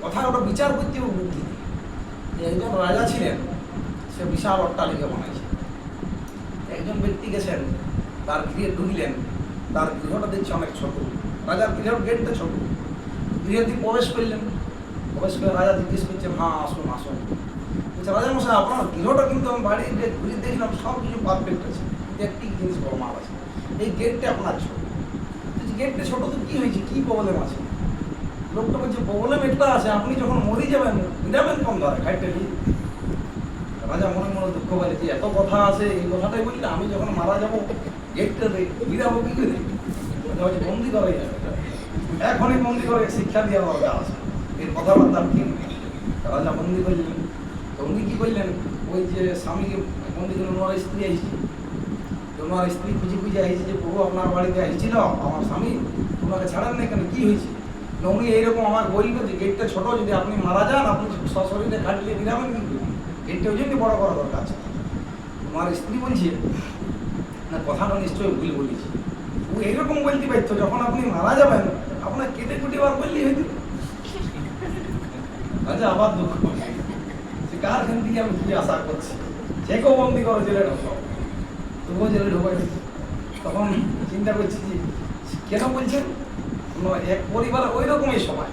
কথা ওটা বিচার করতে হবে বুদ্ধি দিয়ে। একজন রাজা ছিলেন, সে বিশাল অট্টালিকা বানাইছে। একজন ব্যক্তি গেছেন, তার গৃহে ঢুকলেন, তার গৃহটা দেখছে অনেক ছোট, রাজার গৃহের গেটটা ছোট। গৃহে দিয়ে প্রবেশ করলেন, প্রবেশ করে রাজা জিজ্ঞেস করছেন হ্যাঁ আসুন আসুন। বলছে রাজা মশাই আপনার গৃহটা কিন্তু আমি বাড়ি ঘুরে দেখলাম সব কিছু পারফেক্ট আছে, কিন্তু একটি জিনিস বড় মাল আছে, এই গেটটা আপনার ছোট। গেটটা ছোট তো কি হয়েছে, কি প্রবলেম আছে? লোকটা বলছে প্রবলেম একটা আছে, আপনি যখন মরে যাবেন বিড়াবেন কম ধরে খাইতে নিয়ে। রাজা মনে মনে দুঃখ পাইলে যে এত কথা আছে, এই কথাটাই বললে আমি যখন মারা যাবো গেটটা বিড়াবো কি করে? বন্দি করে যাবে, এখনই বন্দি করে শিক্ষা দেওয়া দরকার আছে, এর কথাবার্তা ঠিক নেই। রাজা বন্দি করলেন। তো উনি কি করলেন, ওই যে স্বামীকে বন্দি করে ওনার স্ত্রী আসছে, ওনার স্ত্রী খুঁজে খুঁজে আসছে যে প্রভু আপনার বাড়িতে আসছিল আমার স্বামী, ওনাকে ছাড়েন না কেন, কি হয়েছে? উনি এইরকম আমার বললো যে গেটটা ছোট, যদি আপনি মারা যান আপনি সশরীরে খাটলে বিরামেন, কিন্তু গেটটা ওই জন্য বড় করা দরকার আছে। আমার স্ত্রী বলছে না কথাটা নিশ্চয়ই ভুল বলেছি, ও এইরকম বলতে পারতো যখন আপনি মারা যাবেন আপনার কেটে কুটে বার করলেই হয়তো। রাজা আবার দুঃখ, কার খান থেকে আমি কি আশা করছি, চেকেও বন্দি করো জেলে ঢোকো, তবুও জেলে ঢোকাই। তখন চিন্তা করছি যে কেন বলছেন, এক পরিবারে ওই রকমই সবাই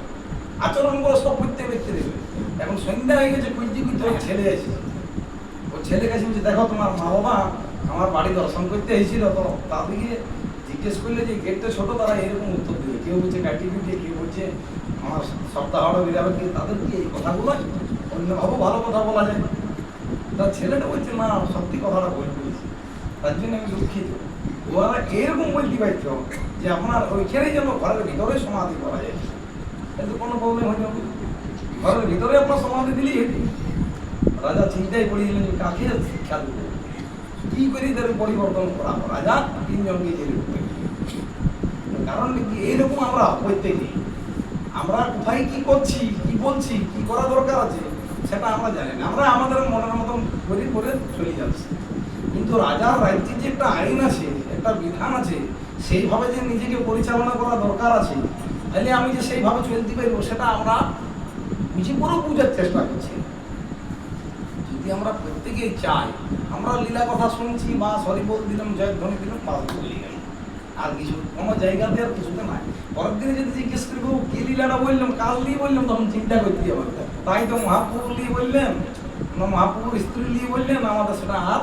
আচরণ করে সব প্রত্যেক ব্যক্তি দেবে। এখন সন্ধ্যা হয়ে গেছে, খুঁজছি কিন্তু ওর ছেলে আছে, ওর ছেলে কাছে বলছে দেখো তোমার মা বাবা আমার বাড়ি দর্শন করতে এসেছিল, তো তাদেরকে জিজ্ঞেস করলে যে গেটটা ছোট, তারা এরকম উত্তর দিবে, কেউ বলছে কাটি দিয়ে, কেউ বলছে আমার সপ্তাহটা বেরাবে, কি তাদের কি এই কথাগুলো অন্যভাবে ভালো কথা বলা যায়। তার ছেলেটা বলছে না সত্যি কথাটা বলতে বলছি, তার জন্য আমি দুঃখিত। ওরা এরকম বলতে পারত যে আপনার ওইখানেই যেন ঘরের ভিতরে সমাধি করা যায়, কিন্তু কোনো প্রবলেম হয়ে যাবে, ঘরের ভিতরে আপনার সমাধি দিলেই হইত। রাজা চিন্তায় পড়ে গেলেন যে কাকে শিক্ষা দেব, কি করে তাদের পরিবর্তন করা। রাজা তিনজনকে জেলে ঢুকে। কারণ কি এইরকম আমরা প্রত্যেকে আমরা কোথায় কি করছি, কি বলছি, কি করা দরকার আছে সেটা আমরা জানি না। আমরা আমাদের মনের মতন করে করে চলে যাচ্ছি। কিন্তু রাজার রাজ্যে যে একটা আইন আছে, একটা বিধান আছে, সেইভাবে যে নিজেকে পরিচালনা করা দরকার আছে, তাহলে আমি যে সেইভাবে চলতে পারবো সেটা আমরা বুঝে পুরো বুঝার চেষ্টা করছি। যদি আমরা প্রত্যেকেই চাই, আমরা লীলা কথা শুনছি বা সরি বল দিলাম, জয়ধ্বনি দিলাম, বাস বলে গেল, আর কিছু কোনো জায়গাতে আর কিছুতে নাই। পরের দিনে যদি জিজ্ঞেস করবো কি লীলাটা বললাম, কাল নিয়ে বললাম, তখন চিন্তা করতে হবে তাই তো মহাপুর নিয়ে বললেন না মহাপুর স্ত্রী নিয়ে বললেন, আমাদের সেটা আর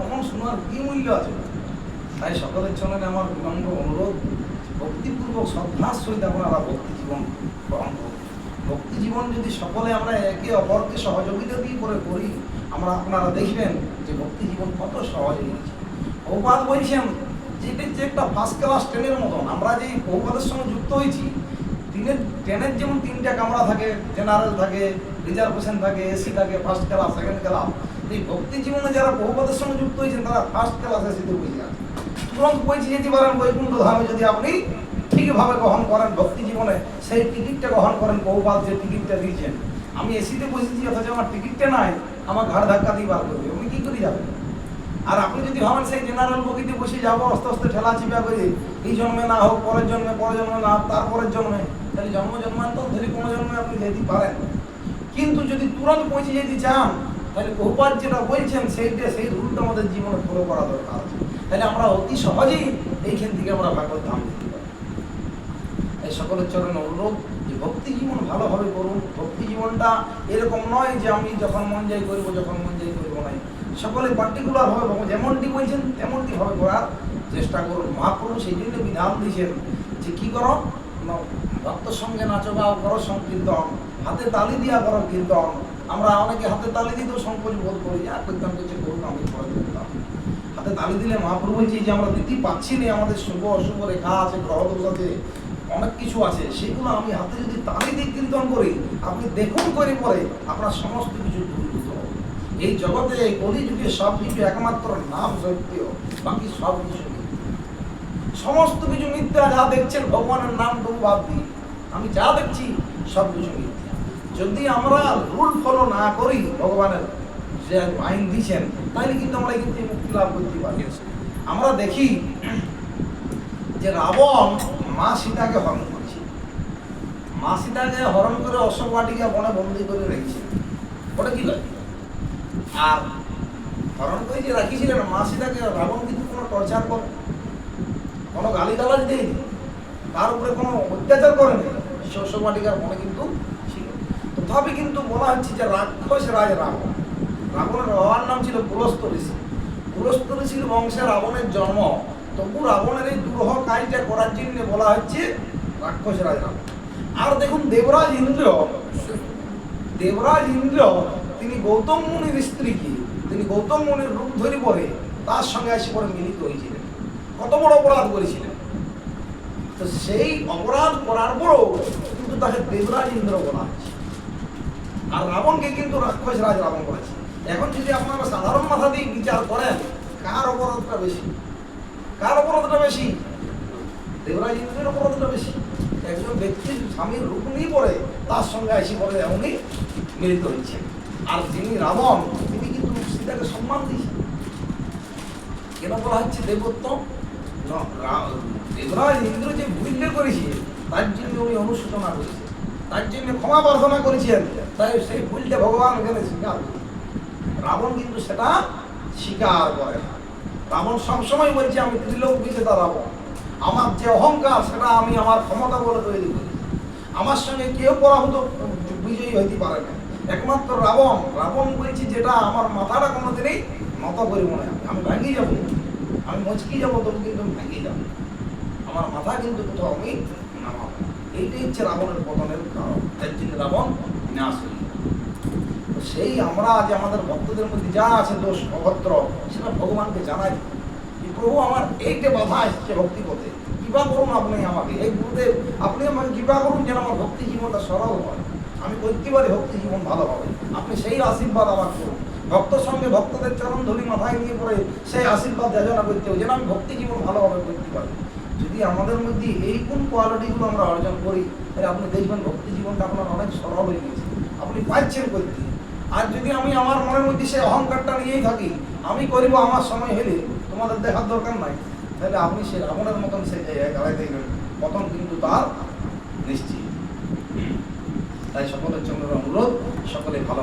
এমন শোনার কি মূল্য আছে। তাই সকলের জন্য আমার বিনম্র অনুরোধ, ভক্তিপূর্বক শ্রদ্ধার সহিত আপনারা ভক্তি জীবন গ্রহণ করুন। ভক্তি জীবন যদি সকলে আমরা একে অপরকে সহযোগিতা দিয়ে করে করি, আপনারা দেখবেন যে ভক্তি জীবন কত সহজ হয়ে গেছে। প্রভুপাদ বলছেন যে এটা যে একটা ফার্স্ট ক্লাস ট্রেনের মতন। আমরা যে প্রভুপাদের সঙ্গে যুক্ত হয়েছি, ট্রেনের যেমন 3টা কামরা থাকে, জেনারেল থাকে, রিজার্ভেশন থাকে, এসি থাকে, ফার্স্ট ক্লাস, সেকেন্ড ক্লাস। এই ভক্তি জীবনে যারা প্রভুপাদের সঙ্গে যুক্ত হয়েছেন তারা ফার্স্ট ক্লাস এসিতে বসে আছে। তুরন্ত পৌঁছে যেতে পারেন বৈকুণ্ঠ ধামে যদি আপনি ঠিকভাবে গ্রহণ করেন ভক্তি জীবনে, সেই টিকিটটা গ্রহণ করেন। প্রভুপাদ যে টিকিটটা দিয়েছেন, আমি এসিতে বসেছি অথচ আমার টিকিটটা নাই, আমার ঘাড় ধাক্কা দিয়ে বার করবে, আপনি কি করে যাবেন? আর আপনি যদি ভাবেন সেই জেনারেল বগিতে বসে যাবো আস্তে আস্তে ঠেলা চিপা করে, এই জন্মে না হোক, পরের জন্মে না হোক, তারপরের জন্মে, তাহলে জন্মান্তর ধরে কোনো জন্মে আপনি যেতে পারেন। কিন্তু যদি তুরন্ত পৌঁছে যেতে চান, তাহলে প্রভুপাদ যেটা বলছেন সেই রুলটা আমাদের জীবনে ফলো করা দরকার আছে। তাহলে আমরা অতি সহজেই এইখান থেকে আমরা ভাগবত ধাম দিতে পারি। এই সকলের চরণে অনুরোধ যে ভক্তি জীবন ভালোভাবে করুন। ভক্তি জীবনটা এরকম নয় যে আমি যখন মন যাই করবো, যখন মন যাই করবো নাই। সকলে পার্টিকুলার ভাবে যেমনটি বলছেন তেমনটি ভাবে করার চেষ্টা করুন। মহাপ্রভু সেই জন্য বিধান দিয়েছেন যে কি করো, ভক্ত সঙ্গে নাচো গাও, করো সংকীর্তন, হাতে তালি দিয়া করো কীর্তন। আমরা অনেকে হাতে তালি দিতেও সংকোচ বোধ করি, আর কীর্তন করছে করুন, আমি করে দিতাম। হাতে তালি দিলে মহাপ্রভু বলছে যে আমরা দিতে পাচ্ছি না, আমাদের শুভ অশুভ রেখা আছে, গ্রহ দোষ আছে, অনেক কিছু আছে, সেগুলো আমি হাতে যদি তালি দিয়ে কীর্তন করি, আপনি দেখুন করে পরে আপনার সমস্ত কিছু দূরীভূত হবে। এই জগতে এই কলিযুগে সব কিছু একমাত্র নাম সত্য, বাকি সব কিছু সমস্ত কিছু মিথ্যা। যা দেখছেন ভগবানের নামটুকু বাদ দিই, আমি যা দেখছি সব কিছু মিথ্যা। যদি আমরা রুল ফলো না করি ভগবানের যে আইন দিয়েছেন, তাহলে কিন্তু আমরা কিন্তু মুক্তি লাভ করতে পারি। আমরা দেখি যে রাবণ মা সীতাকে হরণ করেছে, মা সীতাকে হরণ করে অশোক বাটিকা বনে বন্দি করে রেখেছে, ওটা কি লাগে? আর হরণ করে যে রাখিছিলেন মা সীতাকে, রাবণ কিন্তু কোনো টর্চার করে, কোনো গালিগালাজ দেয়নি, তার উপরে কোনো অত্যাচার করেনি, অশোক বাটিকার বনে কিন্তু ছিল। তথাপি কিন্তু বলা হচ্ছে যে রাক্ষস রাজ রাবণ, রাবণের বাবার নাম ছিল পুলস্ত ঋষি, পুলস্ত ঋষির বংশে রাবণের জন্ম। তবু রাবণের এই দুরূহ কাজটা করার জন্য বলা হচ্ছে রাক্ষস রাজ রাবণ। আর দেখুন দেবরাজ ইন্দ্র তিনি গৌতম মুনির স্ত্রী কি, তিনি গৌতম মুনির রূপ ধরে পরে তার সঙ্গে এসে পরে মিলিত হয়েছিলেন, কত বড় অপরাধ করেছিলেন। তো সেই অপরাধ করার পরও কিন্তু তাকে দেবরাজ ইন্দ্র বলা হচ্ছে, আর রাবণকে কিন্তু রাক্ষস রাজ রাবণ বলেছে। এখন যদি আপনারা সাধারণ মাথা দিয়ে বিচার করেন, কার অপরাধটা বেশি? কার অপরাধটা বেশি? দেবরাজ ইন্দ্রের অপরাধটা বেশি। একজন ব্যক্তির স্বামীর রূপ নিয়ে পড়ে তার সঙ্গে এসে পড়ে এমনই মিলিত হচ্ছে। আর যিনি রাবণ, তিনি কিন্তু সীতাকে সম্মান দিয়েছেন। কেন বলা হচ্ছে দেবত্ব? দেবরাজ ইন্দ্র যে ভুলটা করেছে তার জন্য উনি অনুশোচনা করেছেন, তার জন্য ক্ষমা প্রার্থনা করেছেন, তাই সেই ভুলটা ভগবান এখানে স্বীকার করেন। রাবণ কিন্তু সেটা স্বীকার করে না। রাবণ সবসময় বলছে আমি ত্রিলোক বিজেতা রাবণ, আমার যে অহংকার সেটা আমি আমার ক্ষমতা বলে তৈরি করি, আমার সঙ্গে কেউ পরাভূত বিজয়ী হইতে পারে না, একমাত্র রাবণ। রাবণ বলছি যেটা আমার মাথাটা কোনোদিনই নত করি মনে হয়, আমি ভাঙিয়ে যাবো, আমি মচকি যাবো, তবু কিন্তু আমি ভাঙিয়ে যাবো, আমার মাথা কিন্তু কোথাও আমি নামাবো। এইটাই হচ্ছে রাবণের পতনের কারণ, তার জন্য রাবণ বিনাশ হয়ে গেল। তো সেই আমরা যে আমাদের ভক্তদের মধ্যে যা আছে দোষ অভদ্র, সেটা ভগবানকে জানাই যে প্রভু আমার এইটা বাধা এসছে ভক্তি করতে, কৃপা করুন আপনি আমাকে, এই গুরুদেব আপনি আমাকে কৃপা করুন যেন আমার ভক্তি জীবনটা সরল হয়, আমি করতে পারি ভক্তি জীবন ভালো হবে, আপনি সেই আশীর্বাদ আমার করুন। ভক্ত সঙ্গে ভক্তদের চরণ ধরি মাথায় নিয়ে পড়ে সেই আশীর্বাদ যাচনা করতে হবে যেন আমি ভক্তি জীবন ভালোভাবে করতে পারি। যদি আমাদের মধ্যে এই কোন কোয়ালিটিগুলো আমরা অর্জন করি, তাহলে আপনি দেখবেন ভক্তি জীবনটা আপনার অনেক সরল হয়ে গেছে, আপনি পাচ্ছেন করতে। আর যদি আমি আমার মনের মধ্যে সেই অহংকারটা নিয়েই থাকি, আমি করিব আমার সময় হলে, তোমাদের দেখার দরকার নাই, তাহলে আপনি সে রাবণের মতন সে জায়গায় দাঁড়াই দেখবেন, পতন কিন্তু তার নিশ্চিত। তাই সকলের জন্য অনুরোধ, সকলে ভালো